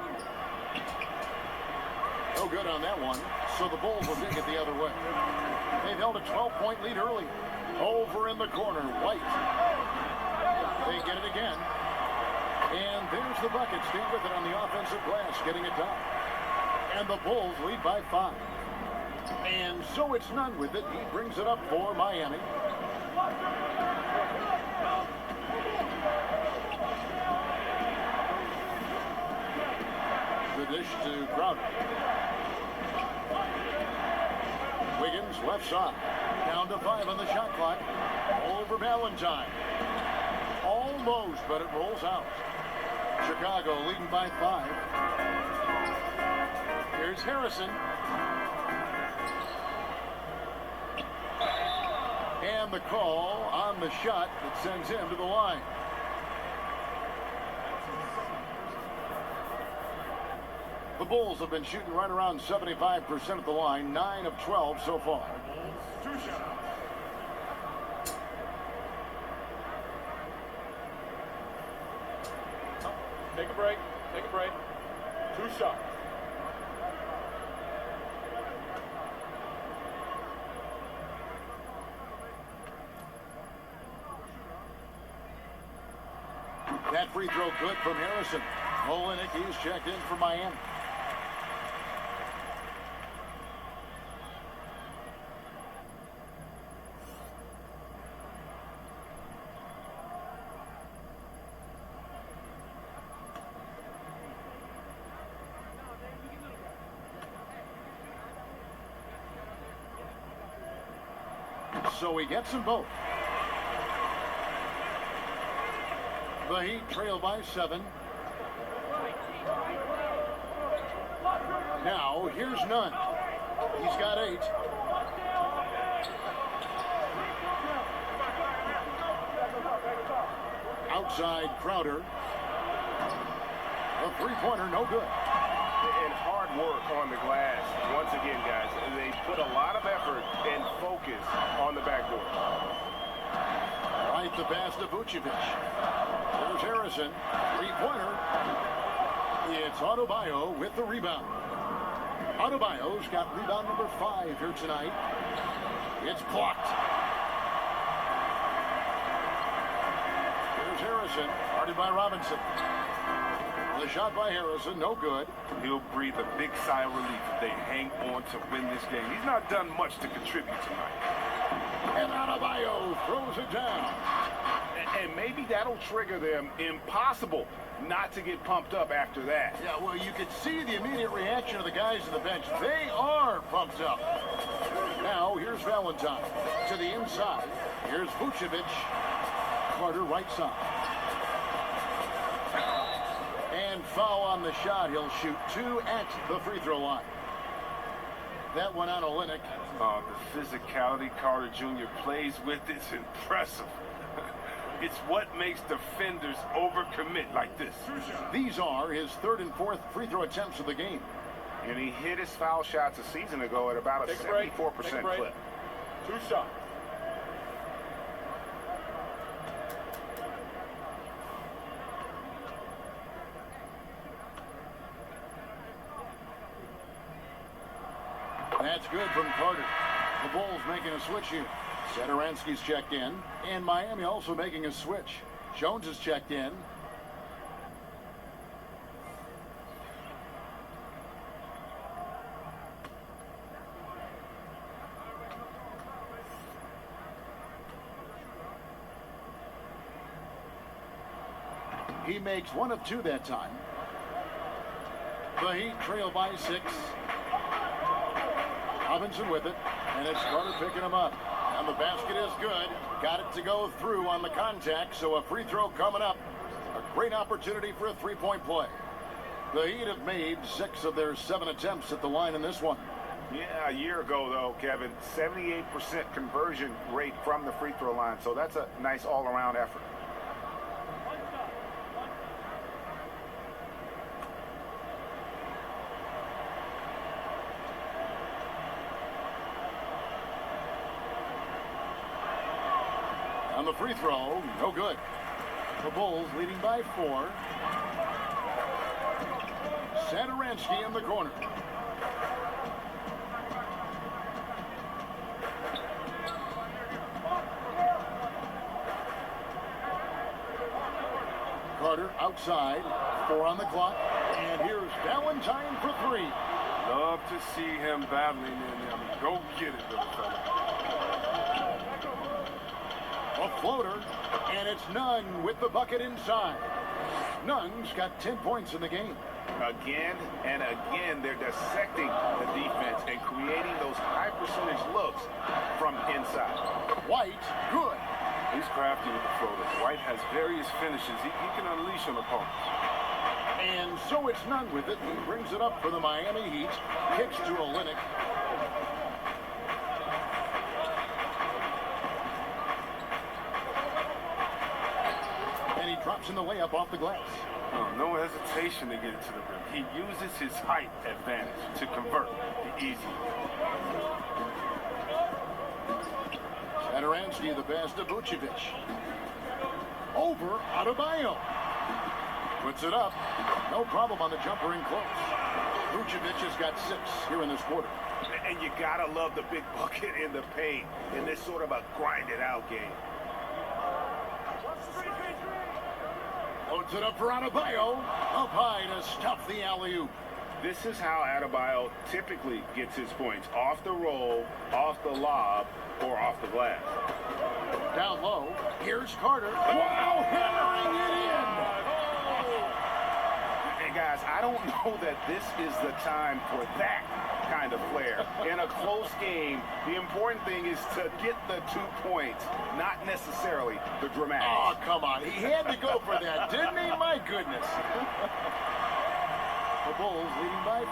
No good on that one. So the Bulls will take it the other way. They've held a 12-point lead early. Over in the corner, White. They get it again. And there's the bucket. Stay with it on the offensive glass, getting it done. And the Bulls lead by 5. And so it's Nunn with it. He brings it up for Miami. The dish to Crowder. Wiggins left side. Down to 5 on the shot clock. Over Valentine. Almost, but it rolls out. Chicago leading by 5. Here's Harrison. And the call on the shot that sends him to the line. The Bulls have been shooting right around 75% at the line, 9 of 12 so far. 2 shots. Take a break. Take a break. 2 shots. That free throw good from Harrison. Olenek, he's checked in for Miami. so he gets them both. The Heat trail by 7. Now, here's Nunn. He's got 8. Outside Crowder. A three-pointer, no good. And hard work on the glass. Once again, guys, they put a lot of effort and focus on the backdoor. Right, the pass to Vucevic. There's Harrison. Three-pointer. It's Adebayo with the rebound. Adebayo's got rebound number 5 here tonight. It's blocked. There's Harrison, guarded by Robinson. The shot by Harrison, no good. He'll breathe a big sigh of relief if they hang on to win this game. He's not done much to contribute tonight. And Adebayo throws it down. And maybe that'll trigger them. Impossible not to get pumped up after that. Yeah, well, you could see the immediate reaction of the guys on the bench. They are pumped up. Now, here's Valentine to the inside. Here's Vucevic. Carter right side. And foul on the shot. He'll shoot 2 at the free throw line. That one on Olynyk. The physicality Carter Jr. plays with is impressive. It's what makes defenders overcommit like this. These are his 3rd and 4th free throw attempts of the game. And he hit his foul shots a season ago at about a 74% clip. 2 shots. That's good from Carter. The Bulls making a switch here. Satoransky's checked in, and Miami also making a switch. Jones is checked in. He makes 1 of 2 that time. The Heat trail by 6. Robinson with it, and it's Carter picking him up. And the basket is good. Got it to go through on the contact, so a free throw coming up. A great opportunity for a three-point play. The Heat have made 6 of their 7 attempts at the line in this one. Yeah, a year ago, though, Kevin, 78% conversion rate from the free throw line, so that's a nice all-around effort. On the free throw, no good. The Bulls leading by 4. Satoransky in the corner. Carter outside, 4 on the clock, and here's Valentine for 3. Love to see him battling in there. Go get it, little fella. A floater, and it's Nunn with the bucket inside. Nunn's got 10 points in the game. Again and again, they're dissecting the defense and creating those high percentage looks from inside. White, good. He's crafty with the floater. White has various finishes he can unleash on opponents. And so it's Nunn with it. He brings it up for the Miami Heat. Kicks to Olynyk. And he drops in the layup off the glass. Oh, no hesitation to get it to the rim. He uses his height advantage to convert the easy. Satoransky, the pass to Vucevic. Over Adebayo. Puts it up. No problem on the jumper in close. Vucevic has got 6 here in this quarter. And you gotta love the big bucket in the paint in this sort of a grinded-out game. Loads it up for Adebayo. Up high to stuff the alley-oop. This is how Adebayo typically gets his points. Off the roll, off the lob, or off the glass. Down low. Here's Carter. Wow, hammering it in. Hey, guys, I don't know that this is the time for that. kind of flair. In a close game, the important thing is to get the 2 points, not necessarily the dramatics. Oh, come on. He had to go for that, didn't he? My goodness. The Bulls leading by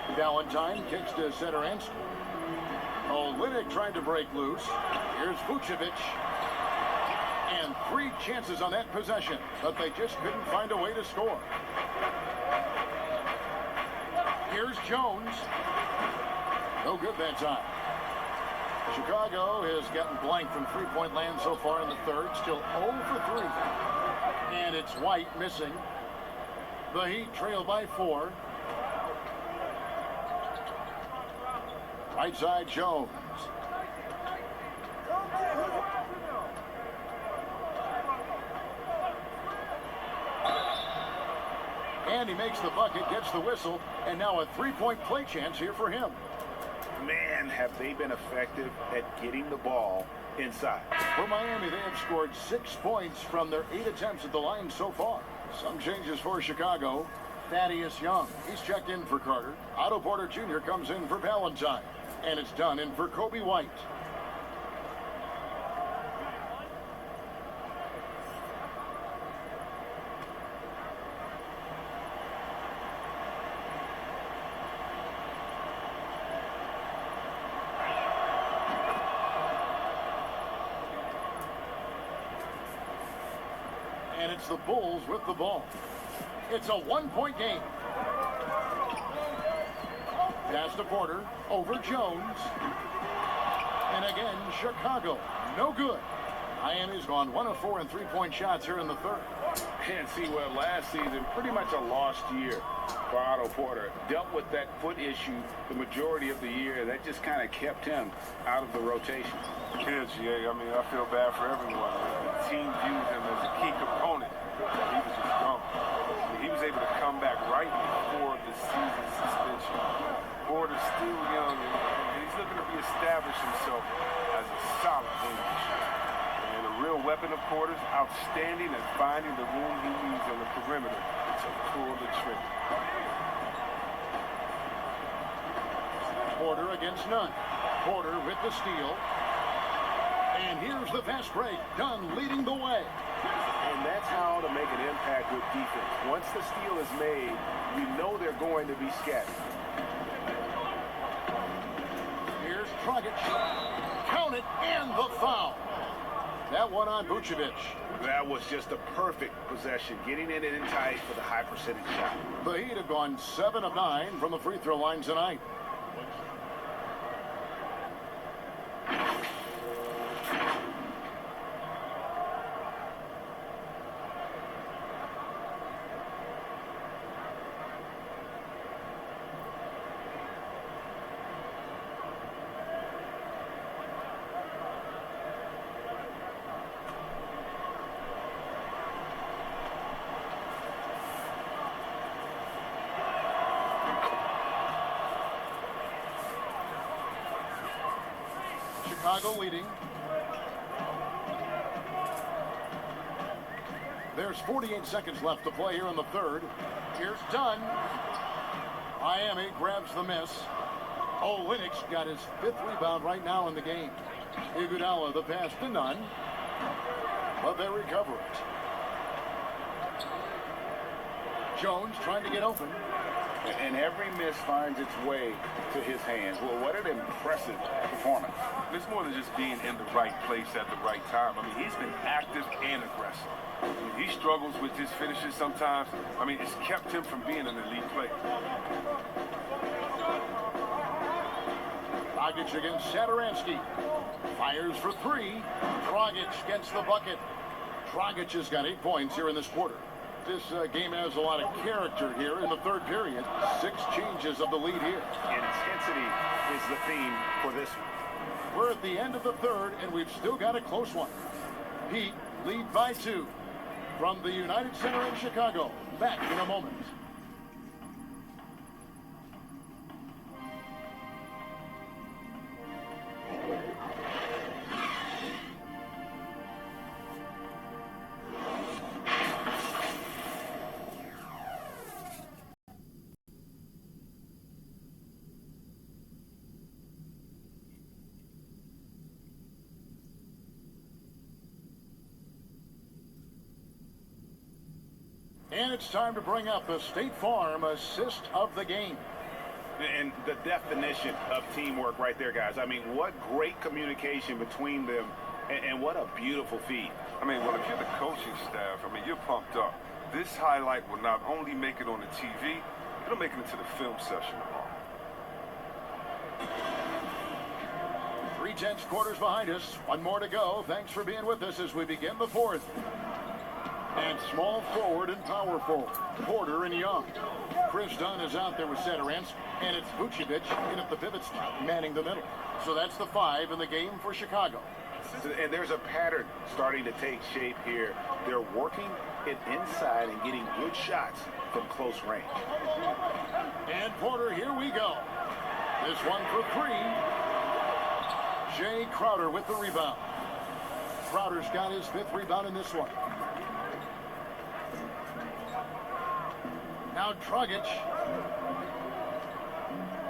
4. Valentine kicks to Satoransky. Olynyk trying to break loose. Here's Vucevic. And 3 chances on that possession, but they just couldn't find a way to score. Here's Jones. No good that time. Chicago has gotten blank from three-point land so far in the third. Still 0 for 3. And it's White missing. The Heat trail by 4. Right side, Jones. And he makes the bucket, gets the whistle, and now a three-point play chance here for him. Man, have they been effective at getting the ball inside. For Miami, they have scored 6 points from their 8 attempts at the line so far. Some changes for Chicago. Thaddeus Young, he's checked in for Carter. Otto Porter Jr. comes in for Valentine. And it's done in for Kobe White. And it's the Bulls with the ball. It's a 1-point game. Pass to Porter, over Jones. And again, Chicago, no good. Miami's gone 1 of 4 in three-point shots here in the third. And see what last season, pretty much a lost year for Otto Porter. Dealt with that foot issue the majority of the year. That just kind of kept him out of the rotation. Yeah, GA, I mean, I feel bad for everyone. The team views him as a key component. He was just gone. He was able to come back right before the season suspension. Porter's still young, and he's looking to reestablish himself as a solid wing. And a real weapon of Porter's, outstanding at finding the room he needs on the perimeter to pull the trigger. Porter against none. Porter with the steal. And here's the fast break. Dunn leading the way. And that's how to make an impact with defense. Once the steal is made, you know they're going to be scattered. Here's Dragic. Count it, and the foul. That one on Vucevic. That was just a perfect possession, getting it in tight for the high percentage shot. The Heat have gone 7 of 9 from the free throw line tonight. Chicago leading. There's 48 seconds left to play here in the third. Here's Dunn. Miami grabs the miss. Olynyk's got his 5th rebound right now in the game. Iguodala the pass to Nunn. But they recover it. Jones trying to get open. And every miss finds its way to his hands. Well, what an impressive performance. It's more than just being in the right place at the right time. I mean, he's been active and aggressive. I mean, he struggles with his finishes sometimes. I mean, it's kept him from being an elite player. Dragic against Satoransky. Fires for 3. Dragic gets the bucket. Dragic has got 8 points here in this quarter. This game has a lot of character here in the third period. 6 changes of the lead here. Intensity is the theme for this one. We're at the end of the third, and we've still got a close one. Heat lead by 2. From the United Center in Chicago. Back in a moment. And it's time to bring up the State Farm assist of the game. And the definition of teamwork right there, guys. I mean, what great communication between them, and what a beautiful feed. I mean, well, if you're the coaching staff, I mean, you're pumped up. This highlight will not only make it on the TV, it'll make it into the film session tomorrow. 3/10 quarters behind us. One more to go. Thanks for being with us as we begin the fourth. And small forward and power forward, Porter and Young. Chris Dunn is out there with Satoransky, and it's Vucevic in at the pivot spot, manning the middle. So that's the 5 in the game for Chicago. And there's a pattern starting to take shape here. They're working it inside and getting good shots from close range. And Porter, here we go. This one for 3. Jay Crowder with the rebound. Crowder's got his 5th rebound in this one. Now Dragic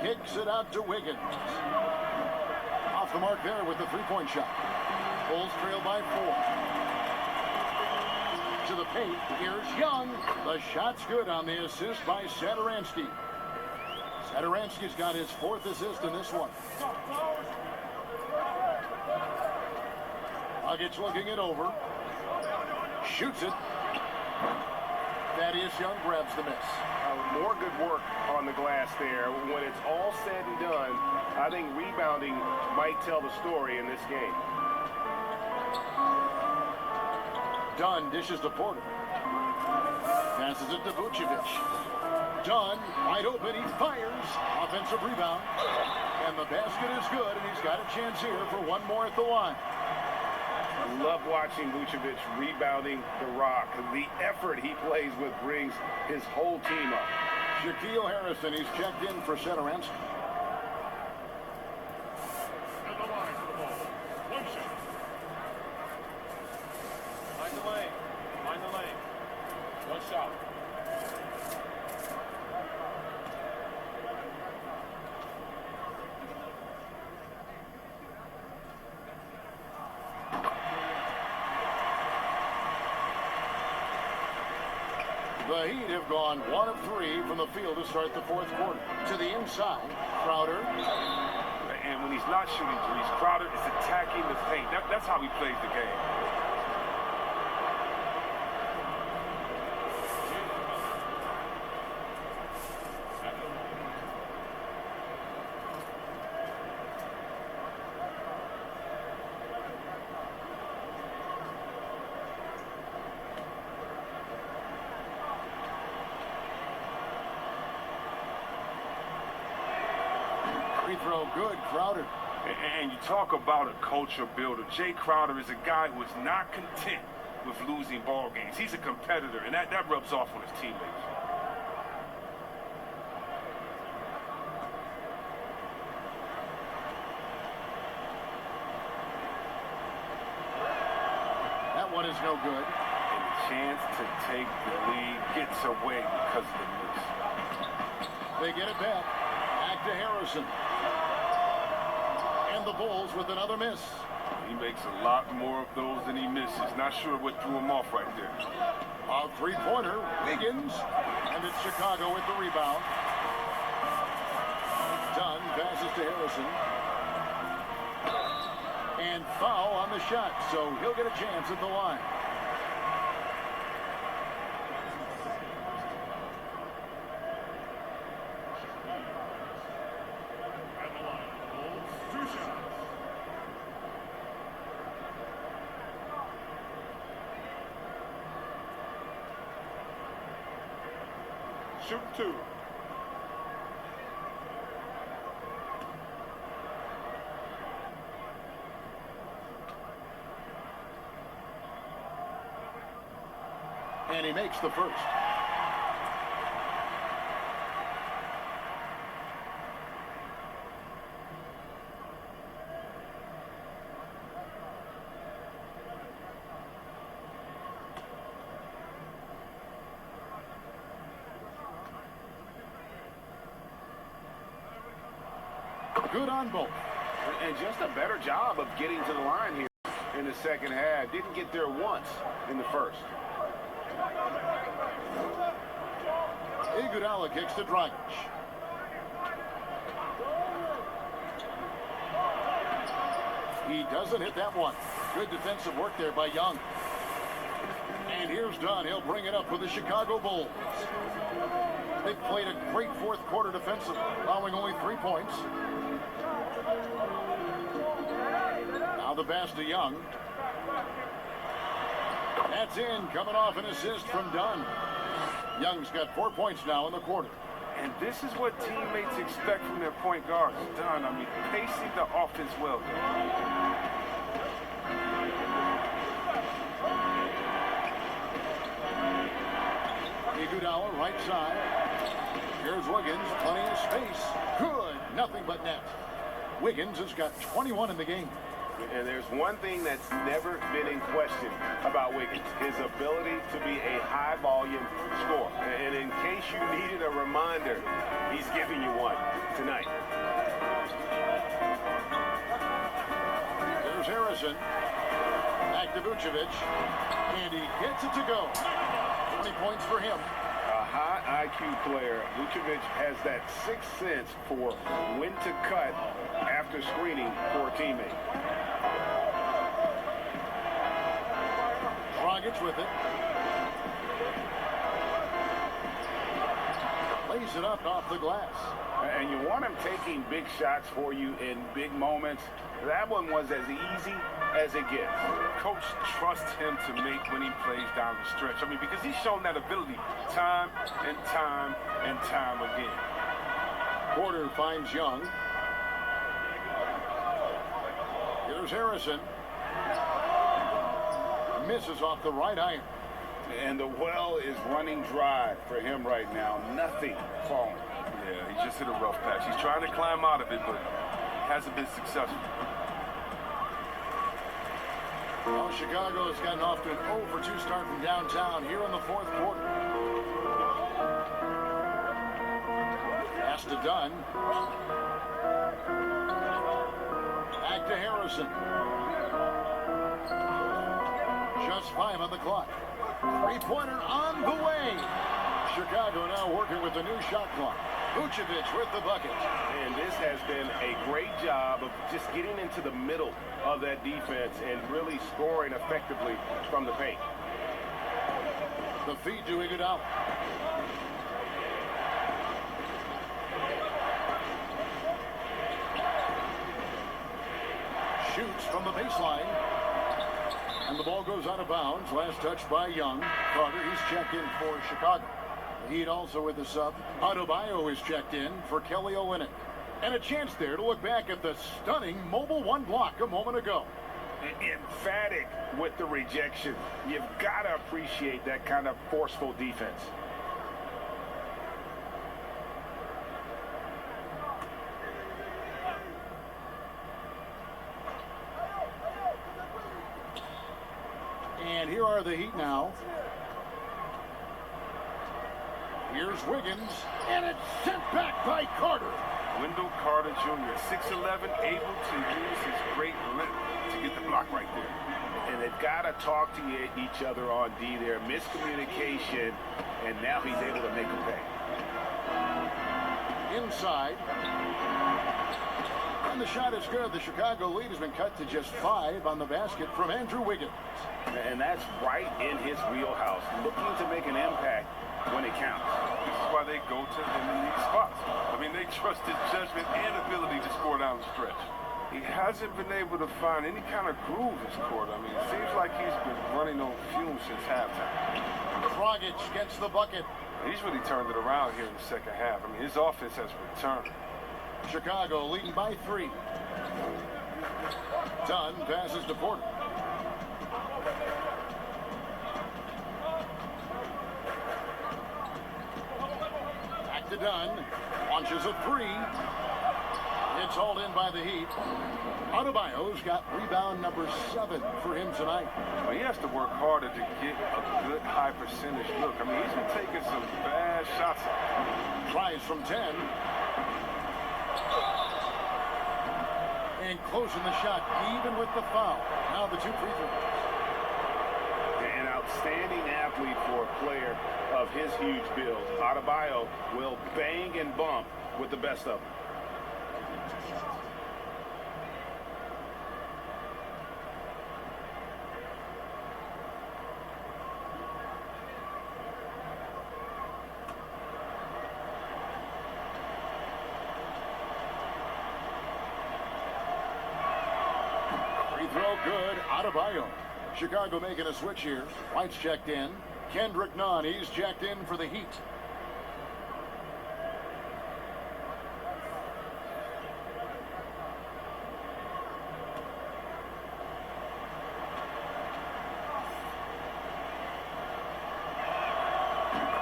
kicks it out to Wiggins. Off the mark there with the 3-point shot. Bulls trail by 4. To the paint, here's Young. The shot's good on the assist by Satoransky. Satoransky's got his 4th assist in this one. Dragic looking it over. Shoots it. Thaddeus Young grabs the miss. More good work on the glass there. When it's all said and done, I think rebounding might tell the story in this game. Dunn dishes to Porter. Passes it to Vucevic. Dunn, wide open, he fires. Offensive rebound. And the basket is good, and he's got a chance here for one more at the line. I love watching Vucevic rebounding the rock. The effort he plays with brings his whole team up. Shaquille Harrison, he's checked in for Satoransky. At the line for the ball. 1 shot. Find the lane. Find the lane. 1 shot. The Heat have gone 1 of 3 from the field to start the 4th quarter. To the inside, Crowder. And when he's not shooting threes, Crowder is attacking the paint. That's how he plays the game. Free throw good, Crowder. And you talk about a culture builder. Jay Crowder is a guy who is not content with losing ball games. He's a competitor, and that rubs off on his teammates. That one is no good. And the chance to take the lead gets away because of the miss. They get it back. Back to Harrison. And the Bulls with another miss. He makes a lot more of those than he misses. Not sure what threw him off right there. A 3-pointer, Wiggins. And it's Chicago with the rebound. Dunn passes to Harrison. And foul on the shot, so he'll get a chance at the line. At the line for the Bulls. 2 shots. Shoot 2. And he makes the first. Good on both. And just a better job of getting to the line here in the second half. Didn't get there once in the first. Iguodala kicks to Dragic. He doesn't hit that one. Good defensive work there by Young. And here's Dunn. He'll bring it up for the Chicago Bulls. They played a great fourth quarter defensively, allowing only 3 points. Now the pass to Young. That's in, coming off an assist from Dunn. Young's got 4 points now in the quarter. And this is what teammates expect from their point guards. Dunn, I mean, pacing the offense well. Iguodala, right side. Here's Wiggins, plenty of space. Good, nothing but net. Wiggins has got 21 in the game. And there's one thing that's never been in question about Wiggins, his ability to be a high-volume scorer. And in case you needed a reminder, he's giving you one tonight. There's Harrison. Back to Vucevic. And he gets it to go. 20 points for him. A high IQ player. Vucevic has that sixth sense for when to cut after screening for a teammate. Dragic with it. Lays it up off the glass. And you want him taking big shots for you in big moments. That one was as easy as it gets. Coach trusts him to make winning plays down the stretch. I mean, because he's shown that ability time and time and time again. Porter finds Young. Here's Harrison. Misses off the right iron. And the well is running dry for him right now. Nothing falling. Yeah, he just hit a rough patch. He's trying to climb out of it, but hasn't been successful. Well, Chicago has gotten off to an 0-for-2 start from downtown here in the fourth quarter. Pass to Dunn. Back to Harrison. Just 5 on the clock. Three-pointer on the way. Chicago now working with the new shot clock. Vucevic with the bucket. And this has been a great job of just getting into the middle of that defense and really scoring effectively from the paint. The feed to Iguodala. Shoots from the baseline. And the ball goes out of bounds. Last touch by Young. Carter, he's checked in for Chicago. The Heat also with the sub. Adebayo is checked in for Kelly Olynyk. And a chance there to look back at the stunning Mobile One block a moment ago. Emphatic with the rejection. You've got to appreciate that kind of forceful defense. And here are the Heat now. Here's Wiggins, and it's sent back by Carter. Wendell Carter Jr., 6'11", able to use his great length to get the block right there. And they've got to talk to each other on D there. Miscommunication, and now he's able to make them pay. Inside. And the shot is good. The Chicago lead has been cut to just 5 on the basket from Andrew Wiggins. And that's right in his wheelhouse, looking to make an impact when it counts. This is why they go to him in these spots. I mean, they trust his judgment and ability to score down the stretch. He hasn't been able to find any kind of groove this quarter. I mean, it seems like he's been running on fumes since halftime. Dragic gets the bucket. He's really turned it around here in the second half. I mean, his offense has returned. Chicago leading by 3. Dunn passes to Porter. Back to Dunn. Launches a 3. It's hauled in by the Heat. Adebayo's got rebound number 7 for him tonight. Well, he has to work harder to get a good high percentage look. I mean, he's been taking some bad shots. Tries from 10. And closing the shot, even with the foul. Now the 2 free throws. An outstanding athlete for a player of his huge build. Adebayo will bang and bump with the best of them. Throw good, Adebayo. Chicago making a switch here. White's checked in. Kendrick Nunn, he's checked in for the Heat.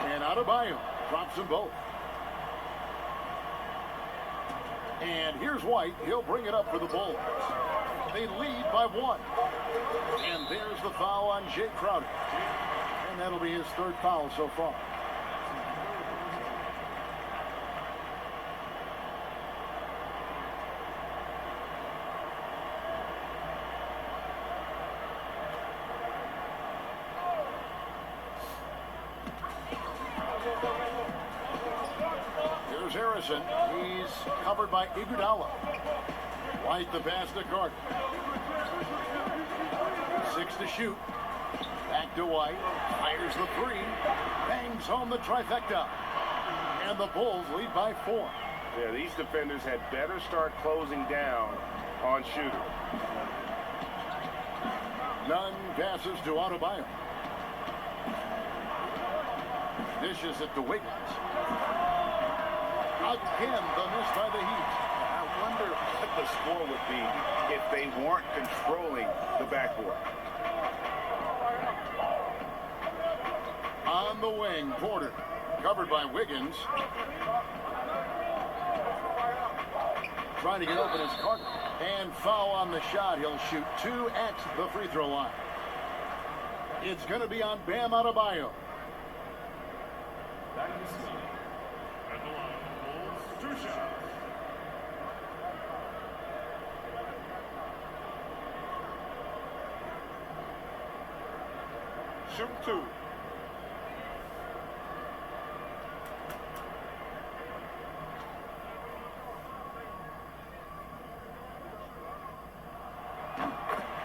And Adebayo drops them both. And here's White. He'll bring it up for the Bulls. They lead by 1. And there's the foul on Jay Crowder. And that'll be his 3rd foul so far. Here's Harrison. He's covered by Iguodala. White the pass to Carter. 6 to shoot. Back to White. Fires the 3. Bangs home the trifecta. And the Bulls lead by 4. Yeah, these defenders had better start closing down on Shooter. Nunn passes to Adebayo. Dishes it to Wiggins. Again, the miss by the Heat. I wonder what the score would be if they weren't controlling the backboard. On the wing, Porter. Covered by Wiggins. Trying to get open is Carter. And foul on the shot. He'll shoot 2 at the free throw line. It's going to be on Bam Adebayo. Shoot 2.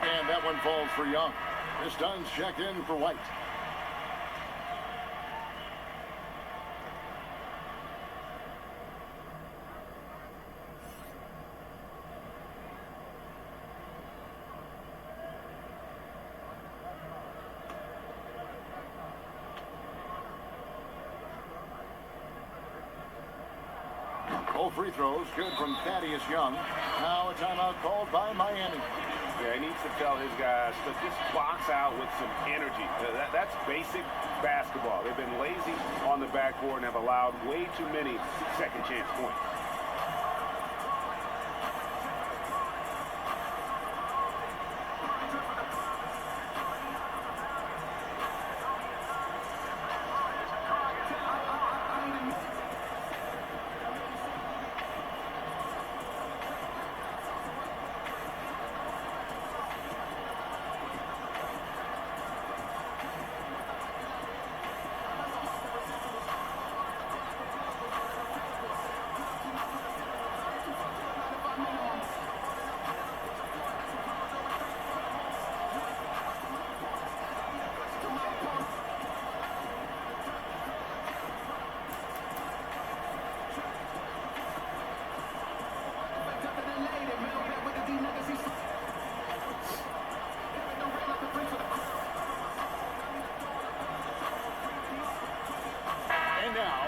And that one falls for Young. This Dunn's checked in for White. Both free throws good from Thaddeus Young. Now a timeout called by Miami. Yeah, he needs to tell his guys to just box out with some energy. That's basic basketball. They've been lazy on the backboard and have allowed way too many second chance points.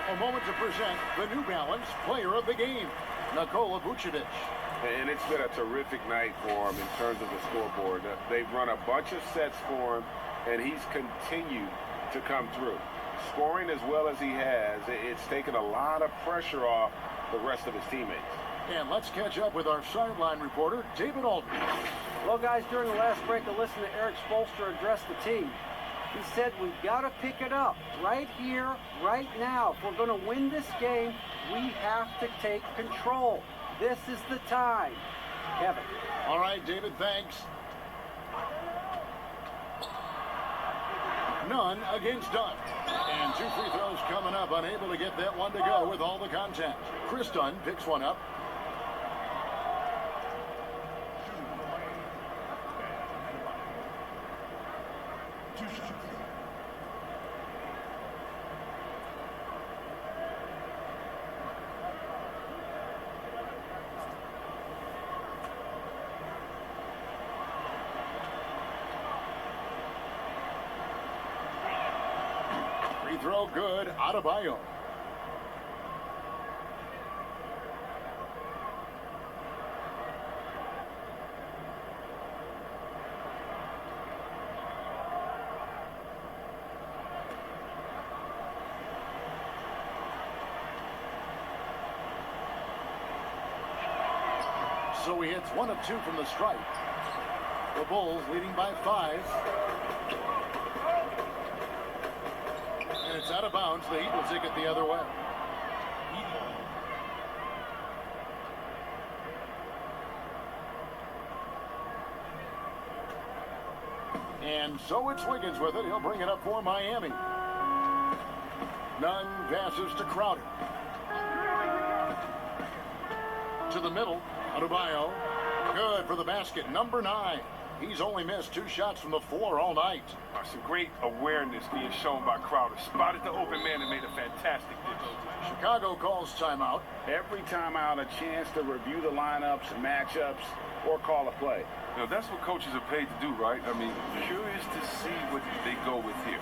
A moment to present the New Balance Player of the Game, Nikola Vucevic. And it's been a terrific night for him in terms of the scoreboard. They've run a bunch of sets for him, and he's continued to come through. Scoring as well as he has, it's taken a lot of pressure off the rest of his teammates. And let's catch up with our sideline reporter, David Aldridge. Well, guys, during the last break, I listened to Eric Spoelstra address the team. He said we've got to pick it up right here, right now. If we're going to win this game, we have to take control. This is the time. Kevin. All right, David, thanks. Nunn against Dunn. And 2 free throws coming up, unable to get that one to go with all the contact. Chris Dunn picks one up. Free throw good, Adebayo. So he hits 1 of 2 from the stripe. The Bulls leading by 5. And it's out of bounds. The Heat will take it the other way. And so it's Wiggins with it. He'll bring it up for Miami. Nunn passes to Crowder. To the middle. Adebayo. Good for the basket. Number 9. He's only missed 2 shots from the floor all night. Some great awareness being shown by Crowder. Spotted the open man and made a fantastic dish. Chicago calls timeout. Every timeout, a chance to review the lineups, matchups, or call a play. You know, that's what coaches are paid to do, right? I mean, curious to see what they go with here.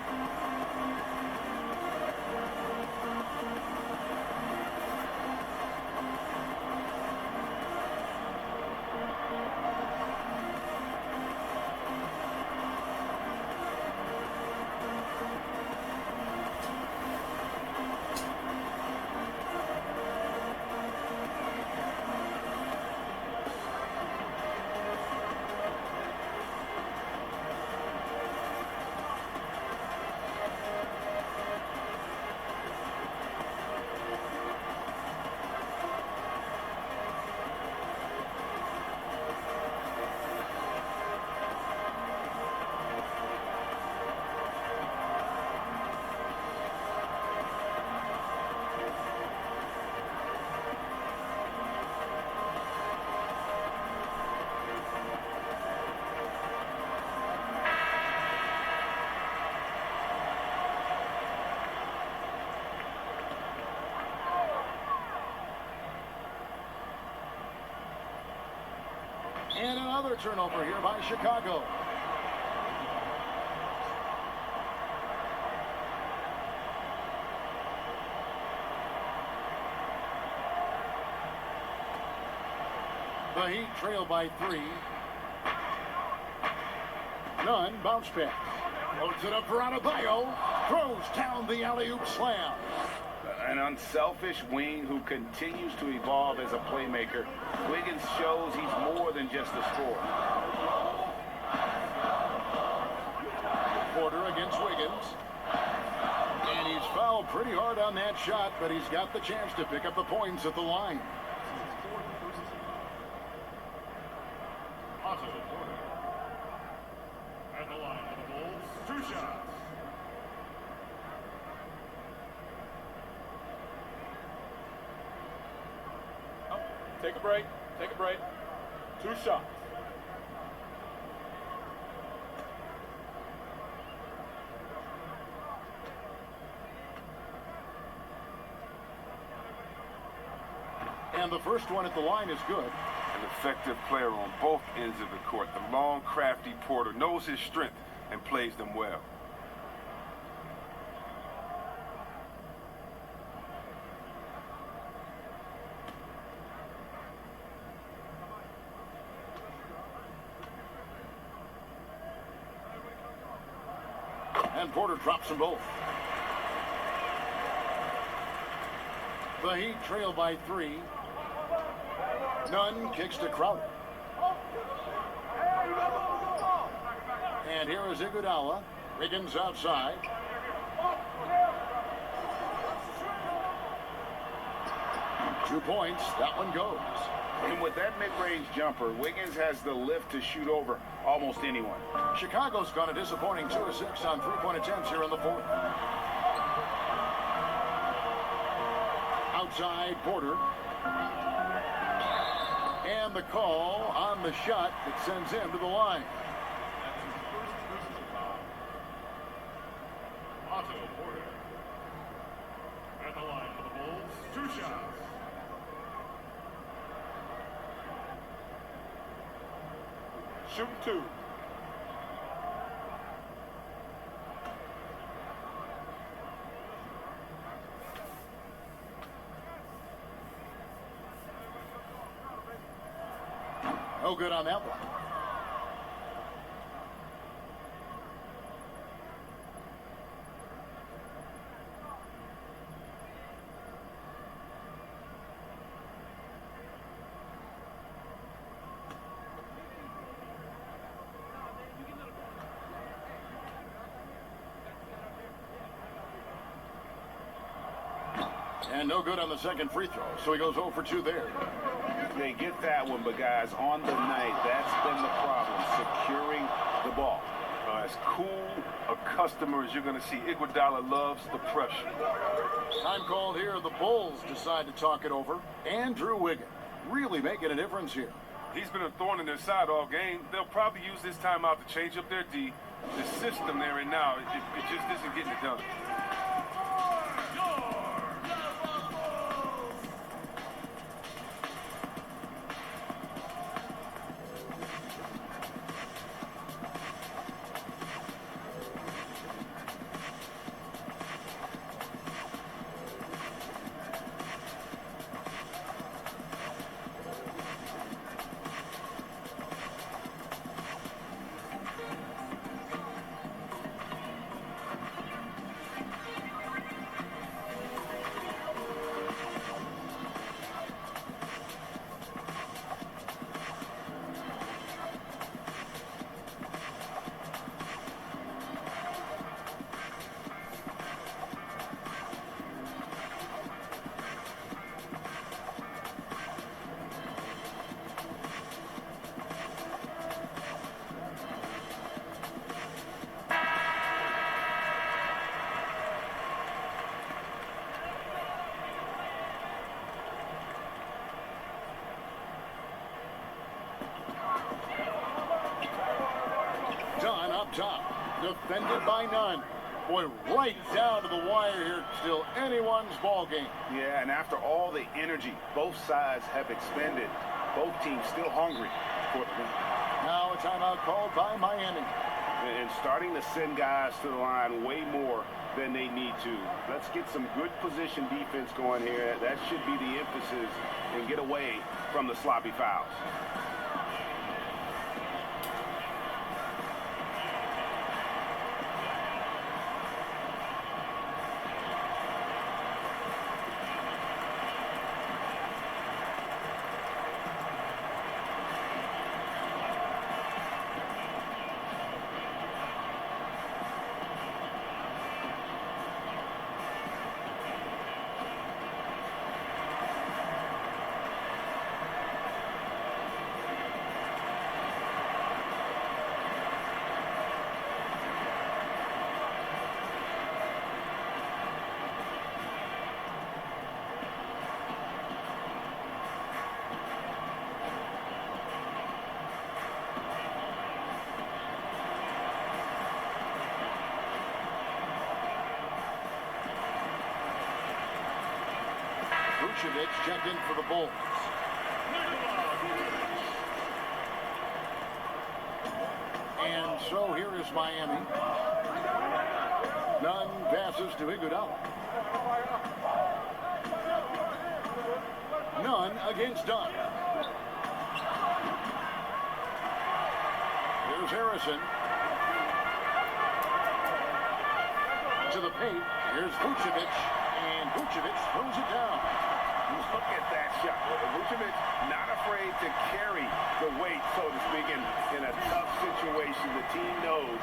And another turnover here by Chicago. The Heat trail by 3. Nunn, bounce pass. Loads it up for Adebayo. Throws down the alley-oop slam. An unselfish wing who continues to evolve as a playmaker. Wiggins shows he's more than just a scorer. Porter against Wiggins. And he's fouled pretty hard on that shot, but he's got the chance to pick up the points at the line. At the line for the Bulls, 2 shots. Take a break. Take a break. 2 shots. And the first one at the line is good. An effective player on both ends of the court. The long, crafty Porter knows his strength and plays them well. And Porter drops them both. The Heat trail by 3. Nunn kicks to Crowder. And here is Iguodala. Wiggins outside. Two points. That one goes. And with that mid-range jumper, Wiggins has the lift to shoot over almost anyone. Chicago's gone a disappointing 2 of 6 on three-point attempts here in the fourth. Outside Porter. And the call on the shot that sends him to the line. Otto Porter. At the line for the Bulls, 2 shots. Shoot 2. No good on that one. And no good on the second free throw, so he goes 0 for 2 there. They get that one, but guys, on the night, that's been the problem, securing the ball. As cool a customer as you're going to see. Iguodala loves the pressure. Time called here. The Bulls decide to talk it over. Andrew Wiggins really making a difference here. He's been a thorn in their side all game. They'll probably use this timeout to change up their D. The system they're in now, it just isn't getting it done. Dunn up top, defended by none. Boy, right down to the wire here. Still anyone's ball game. Yeah, and after all the energy both sides have expended, both teams still hungry for the win. Now a timeout called by Miami. And starting to send guys to the line way more than they need to. Let's get some good position defense going here. That should be the emphasis and get away from the sloppy fouls. Vucevic checked in for the Bulls. And so here is Miami. Nunn passes to Iguodala. Nunn against Dunn. Here's Harrison. To the paint. Here's Vucevic. And Vucevic throws it down. Look at that shot. Vucevic not afraid to carry the weight, so to speak, in a tough situation. The team knows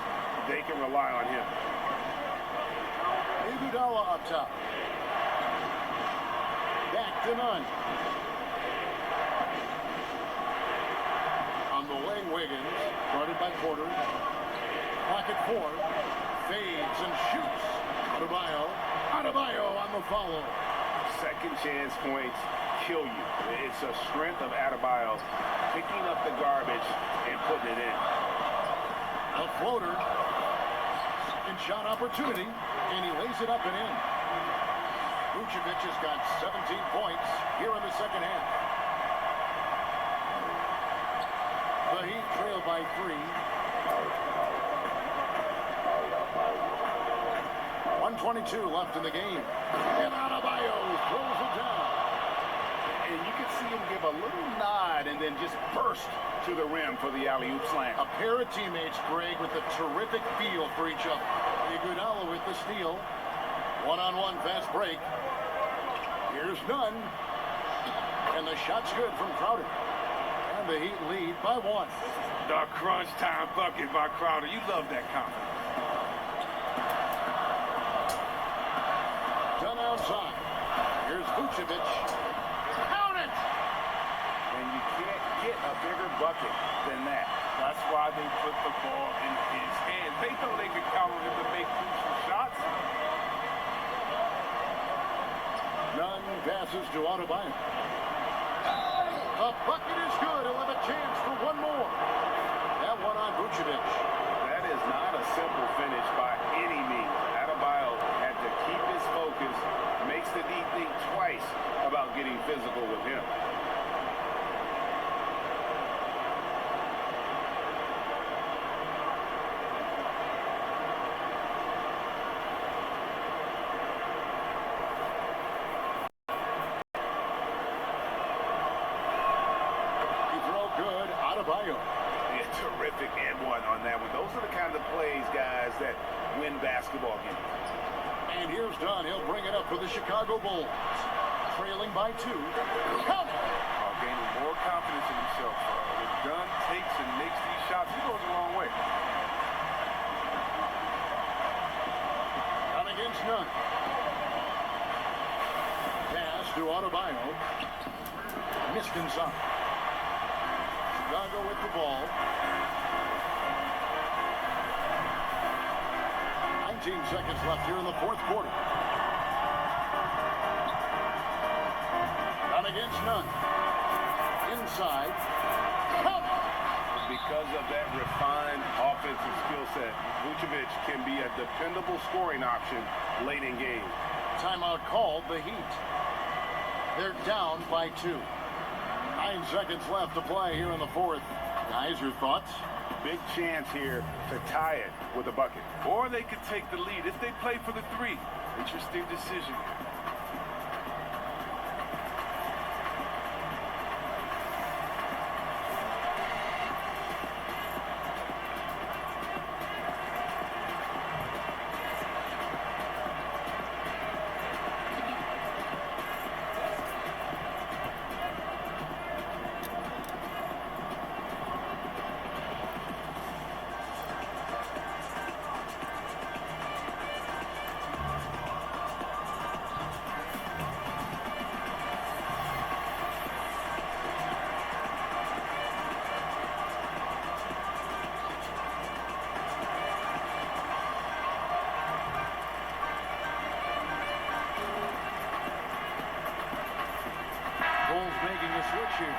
they can rely on him. Iguodala up top. Back to Nunn. the wing, Wiggins. Guarded by Porter. Pocket 4. Fades and shoots. Adebayo. Adebayo on the follow. Second chance points kill you. It's a strength of Adebayo picking up the garbage and putting it in. A floater. Second shot opportunity. And he lays it up and in. Vucevic has got 17 points here in the second half. The Heat trail by 3. 1:22 left in the game. And Adebayo throws it down. And you can see him give a little nod and then just burst to the rim for the alley-oop slam. A pair of teammates, Greg, with a terrific feel for each other. Iguodala with the steal. One-on-one fast break. Here's Nunn. And the shot's good from Crowder. And the Heat lead by 1. The crunch time bucket by Crowder. You love that confidence. Done outside. Here's Vucevic. Count it! And you can't get a bigger bucket than that. That's why they put the ball in his hands. They know they could count on him to make crucial shots. Nunn passes to Adebayo. The bucket is good. He'll have a chance for one more. That one on Vucevic. That is not a simple finish by any means. Adebayo had to keep his focus. Makes the D think twice about getting physical with him. Adebayo. Yeah, terrific and one on that one. Those are the kind of plays, guys, that win basketball games. And here's Dunn. He'll bring it up for the Chicago Bulls. Trailing by 2. Count it. Gaining more confidence in himself. When Dunn takes and makes these shots, he goes a long way. Dunn against Nunn. Pass to Adebayo. Missed inside. Chicago with the ball. 19 seconds left here in the fourth quarter. Down against Nunn. Inside. Count. Because of that refined offensive skill set, Vucevic can be a dependable scoring option late in games. Timeout called the Heat. They're down by 2. 9 seconds left to play here in the fourth. Guys, your thoughts? Big chance here to tie it with a bucket. Or they could take the lead if they play for the 3. Interesting decision. Bulls making a switch here.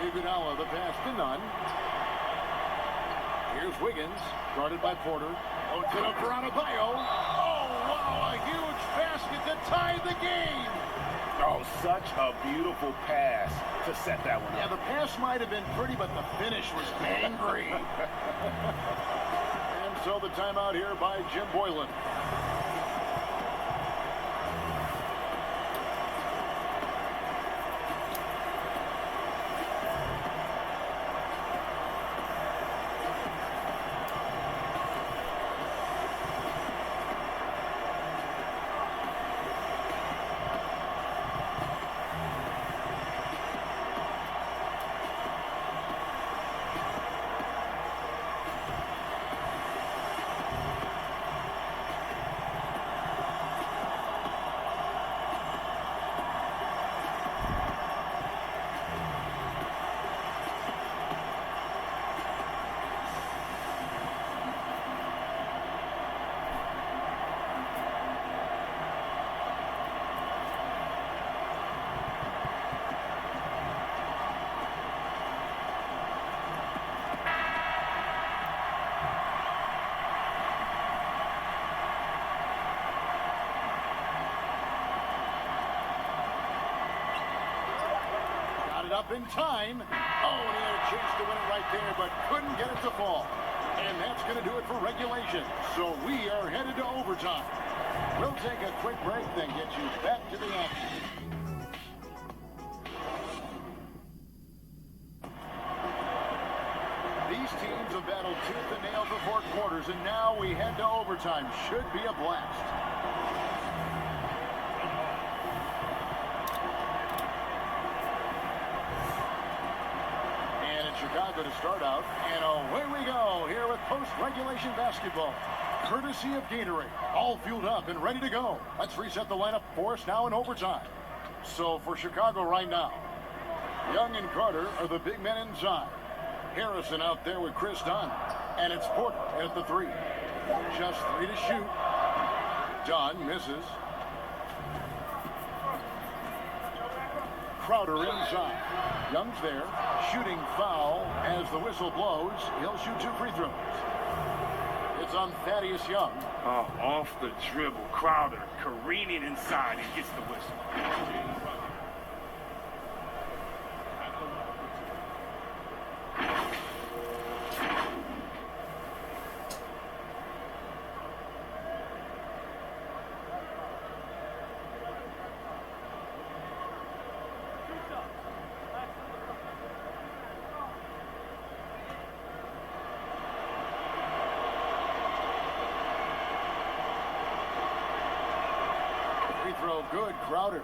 Iguodala, the pass to Nunn. Here's Wiggins, guarded by Porter. Oh, to the Adebayo. Oh, wow, a huge basket to tie the game. Oh, such a beautiful pass to set that one up. Yeah, the pass might have been pretty, but the finish was angry. And so the timeout here by Jim Boylan. it up in time. Oh, and he had a chance to win it right there, but couldn't get it to fall. And that's going to do it for regulation. So we are headed to overtime. We'll take a quick break, then get you back to the action. These teams have battled tooth and nail for 4 quarters, and now we head to overtime. Should be a blast. And it's Chicago to start out, and away we go here with post-regulation basketball. Courtesy of Gatorade, all fueled up and ready to go. Let's reset the lineup for us now in overtime. So for Chicago right now, Young and Carter are the big men inside. Harrison out there with Chris Dunn. And it's Porter at the 3. Just 3 to shoot. Dunn misses. Crowder inside. Young's there. Shooting foul as the whistle blows. He'll shoot 2 free throws. It's on Thaddeus Young. Off the dribble. Crowder careening inside and gets the whistle. Throw good, Crowder.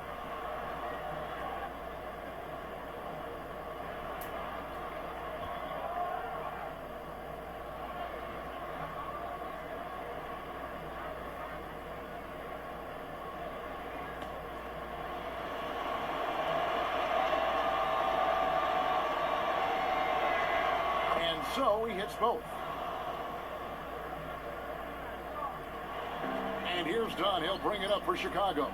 And so he hits both. And here's Dunn. He'll bring it up for Chicago.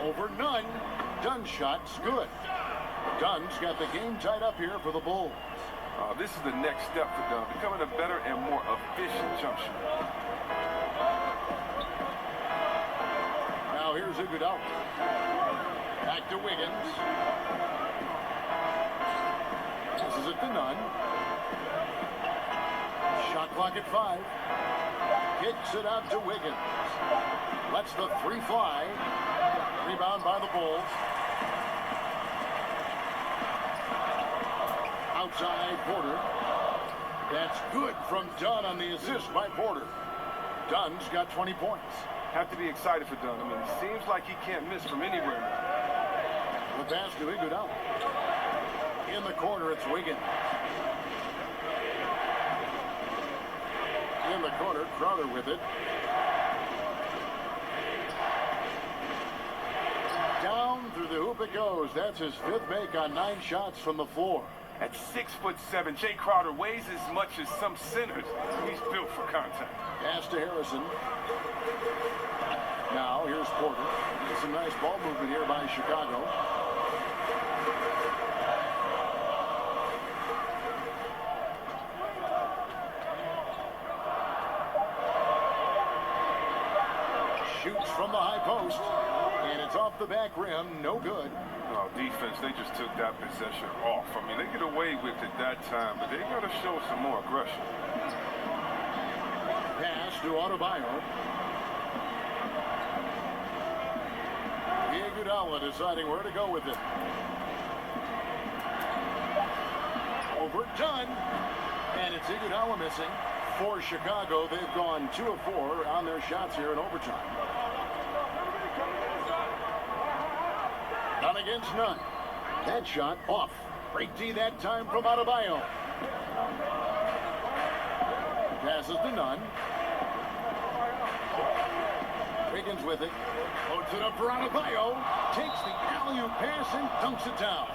Over Nunn. Dunn's shot's good. Dunn's got the game tied up here for the Bulls. This is the next step for Dunn, becoming a better and more efficient jump shooter. Now here's Iguodala. Back to Wiggins. This is it to Nunn. Shot clock at 5. Kicks it out to Wiggins. Lets the 3 fly. Rebound by the Bulls. Outside Porter. That's good from Dunn on the assist by Porter. Dunn's got 20 points. Have to be excited for Dunn. I mean, it seems like he can't miss from anywhere now. The pass to Iguodala. In the corner, it's Wiggins. In the corner, Crowder with it. Down through the hoop it goes. That's his 5th make on 9 shots from the floor. At 6'7", Jay Crowder weighs as much as some centers. He's built for contact. Pass to Harrison. Now here's Porter. It's a nice ball movement here by Chicago. Shoots from the high post. And it's off the back rim. No good. Oh, defense, they just took that possession off. I mean, they get away with it that time, but they got to show some more aggression. Pass to Adebayo. Iguodala deciding where to go with it. Over Dunn. And it's Iguodala missing. For Chicago, they've gone 2 of 4 on their shots here in overtime. Dunn against Nunn. That shot off. Break D that time from Adebayo. Passes to Nunn. Wiggins with it. Loads it up for Adebayo. Takes the alley-oop pass and dunks it down.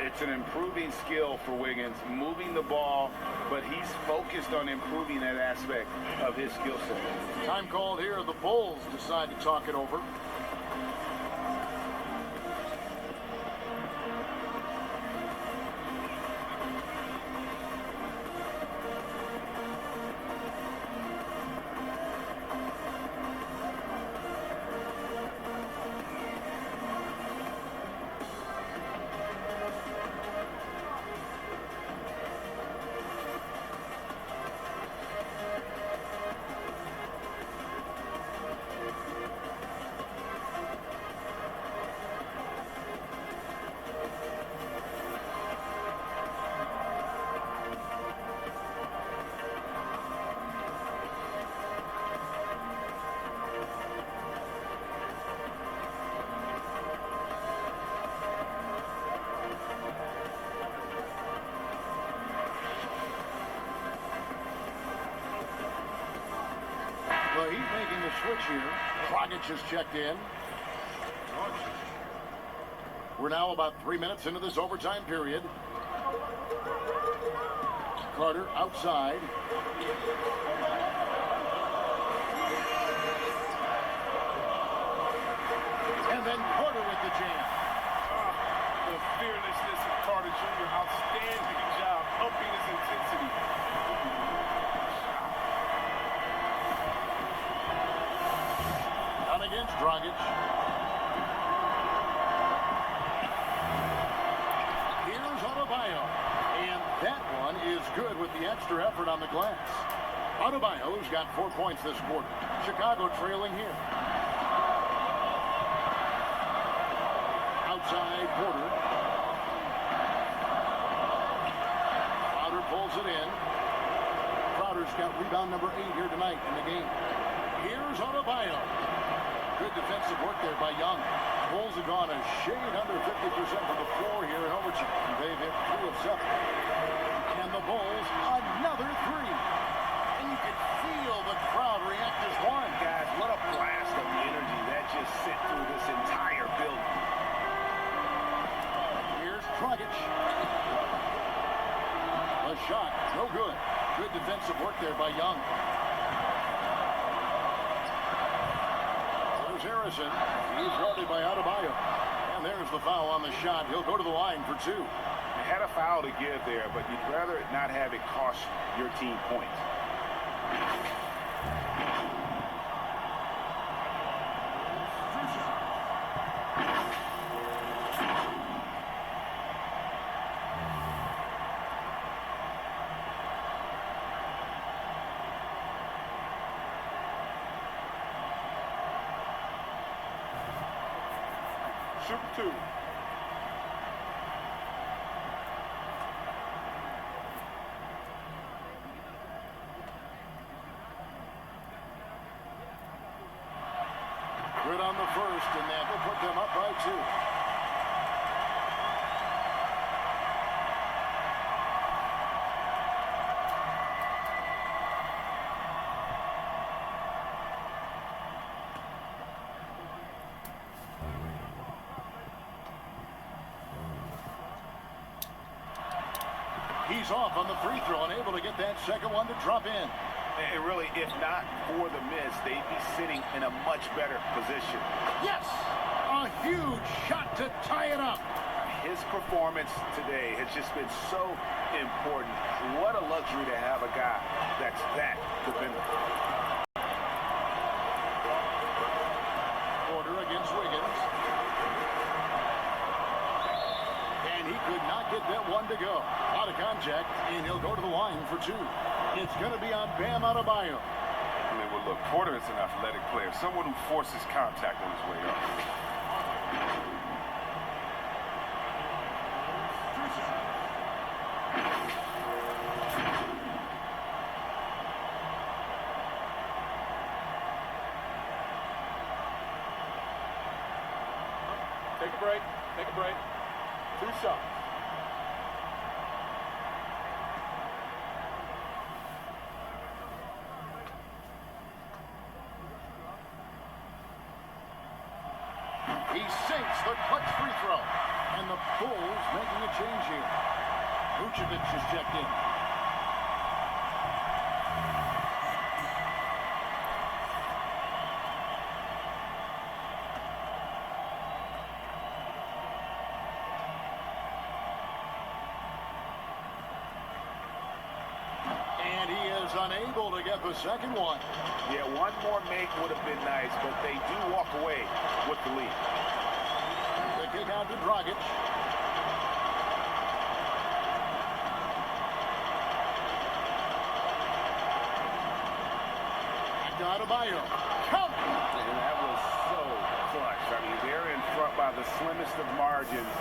It's an improving skill for Wiggins, moving the ball, but he's focused on improving that aspect of his skill set. Time called here. The Bulls decide to talk it over. switch here. Dragic is checked in. We're now about 3 minutes into this overtime period. Carter outside. And then Porter with the jam. The fearlessness of Carter Jr. Outstanding job upping his intensity. Down against Dragic. Here's Adebayo. And that one is good with the extra effort on the glass. Adebayo, who's got 4 points this quarter. Chicago trailing here. Outside Porter. Crowder pulls it in. Crowder's got rebound number 8 here tonight in the game. Here's Adebayo. Good defensive work there by Young. Bulls have gone a shade under 50% from the floor here in overtime. They've hit 3 of 7. And the Bulls, another 3. And you can feel the crowd react as one. Guys, what a blast of energy that just sent through this entire building. Here's Dragic. A shot, no good. Good defensive work there by Young. There's Harrison. He's guarded by Adebayo. And there's the foul on the shot. He'll go to the line for 2. You had a foul to give there, but you'd rather not have it cost your team points. Shoot 2. Good on the first, and that will put them up by 2. He's off on the free throw and able to get that second one to drop in. And really, if not for the miss, they'd be sitting in a much better position. Yes! A huge shot to tie it up. His performance today has just been so important. What a luxury to have a guy that's that dependable. Porter against Wiggins. And he could not get that one to go. Out of contact, and he'll go to the line for 2. It's going to be on Bam Adebayo. I mean, well, look, Porter is an athletic player, someone who forces contact on his way up. Take a break. Take a break. 2 shots. He sinks the clutch free throw. And the Bulls making a change here. Vucevic is checked in. And he is unable to get the second one. Yeah, one more make would have been nice, but they do walk away with the lead. The kick out to Dragic. Back to Adebayo. Come! And that was so clutch. I mean, they're in front by the slimmest of margins,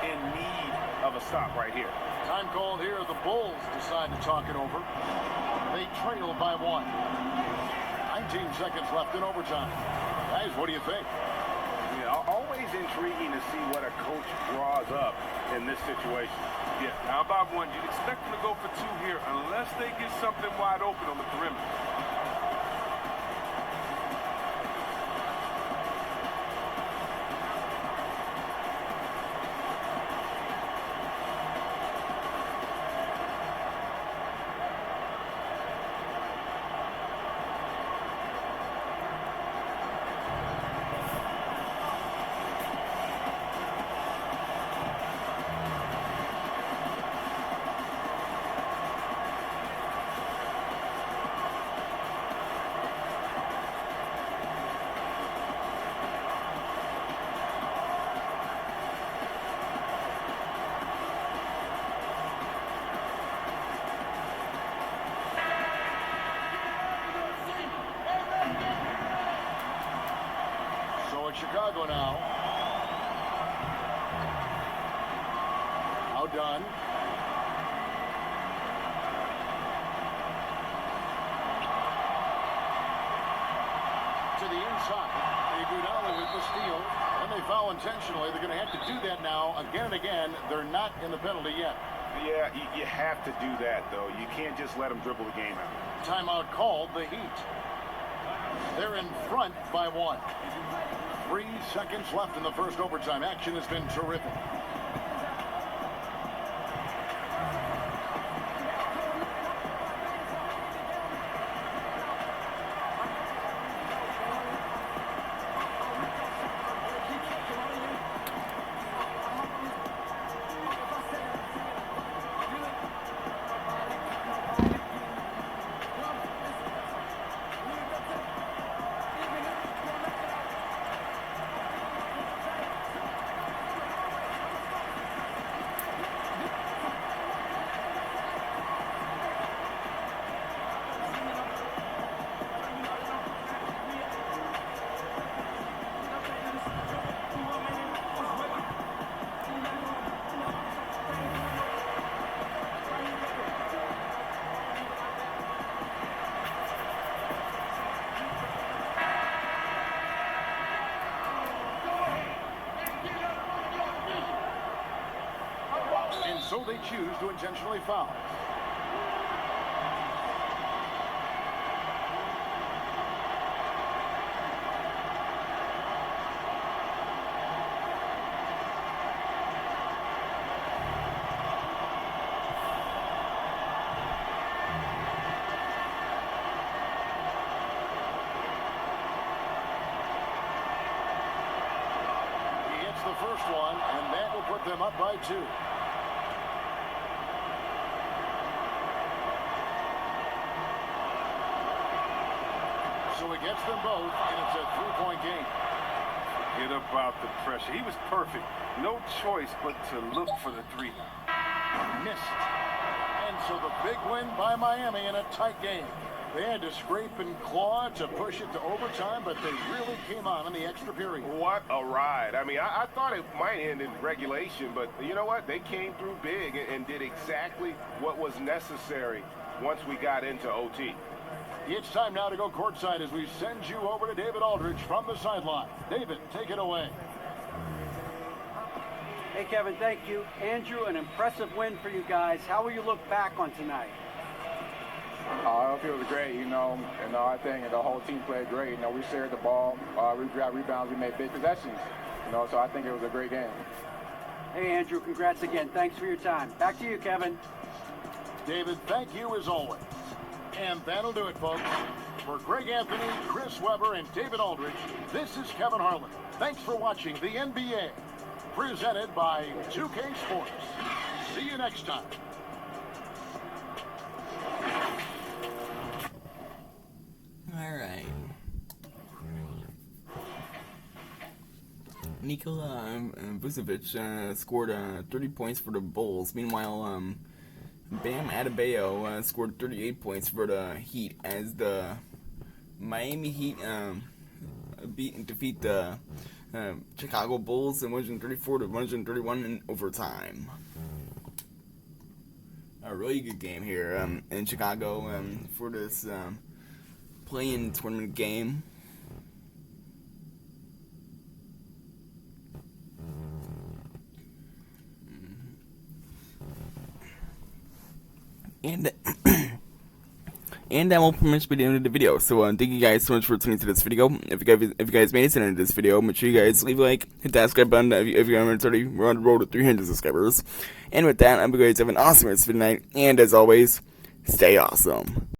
in need of a stop right here. Time called here. The Bulls decide to talk it over. They trail by 1. 19 seconds left in overtime. Guys, what do you think? Yeah, always intriguing to see what a coach draws up in this situation. Yeah, now about 1, you'd expect them to go for 2 here unless they get something wide open on the perimeter. So it's Chicago now. Now Dunn. To the inside. Iguodala with the steal. And they foul intentionally. They're going to have to do that now again and again. They're not in the penalty yet. Yeah, you have to do that, though. You can't just let them dribble the game out. Timeout called, the Heat. They're in front by 1. 3 seconds left in the first overtime. Action has been terrific. And so they choose to intentionally foul. He hits the first one, and that will put them up by 2. So he gets them both, and it's a 3-point game. Forget about the pressure. He was perfect. No choice but to look for the 3. Missed. And so the big win by Miami in a tight game. They had to scrape and claw to push it to overtime, but they really came on in the extra period. What a ride. I mean, I thought it might end in regulation, but you know what? They came through big and did exactly what was necessary once we got into OT. It's time now to go courtside as we send you over to David Aldridge from the sideline. David, take it away. Hey, Kevin, thank you. Andrew, an impressive win for you guys. How will you look back on tonight? I feel it was great, I think the whole team played great. We shared the ball, we grabbed rebounds, we made big possessions, so I think it was a great game. Hey, Andrew, congrats again. Thanks for your time. Back to you, Kevin. David, thank you as always. And that'll do it, folks. For Greg Anthony, Chris Webber, and David Aldridge, this is Kevin Harlan. Thanks for watching the NBA, presented by 2K Sports. See you next time. All right. Nikola Vucevic scored 30 points for the Bulls. Meanwhile, Bam Adebayo scored 38 for the Heat as the Miami Heat defeat the Chicago Bulls in 134 to 131 in overtime. A really good game here in Chicago for this play-in tournament game. And that will pretty much be the end of the video. So thank you guys so much for tuning to this video. If you guys made it to the end of this video, make sure you guys leave a like, hit that subscribe button if you haven't already. We're on the road to 300 subscribers. And with that, I hope you guys have an awesome rest of the night. And as always, stay awesome.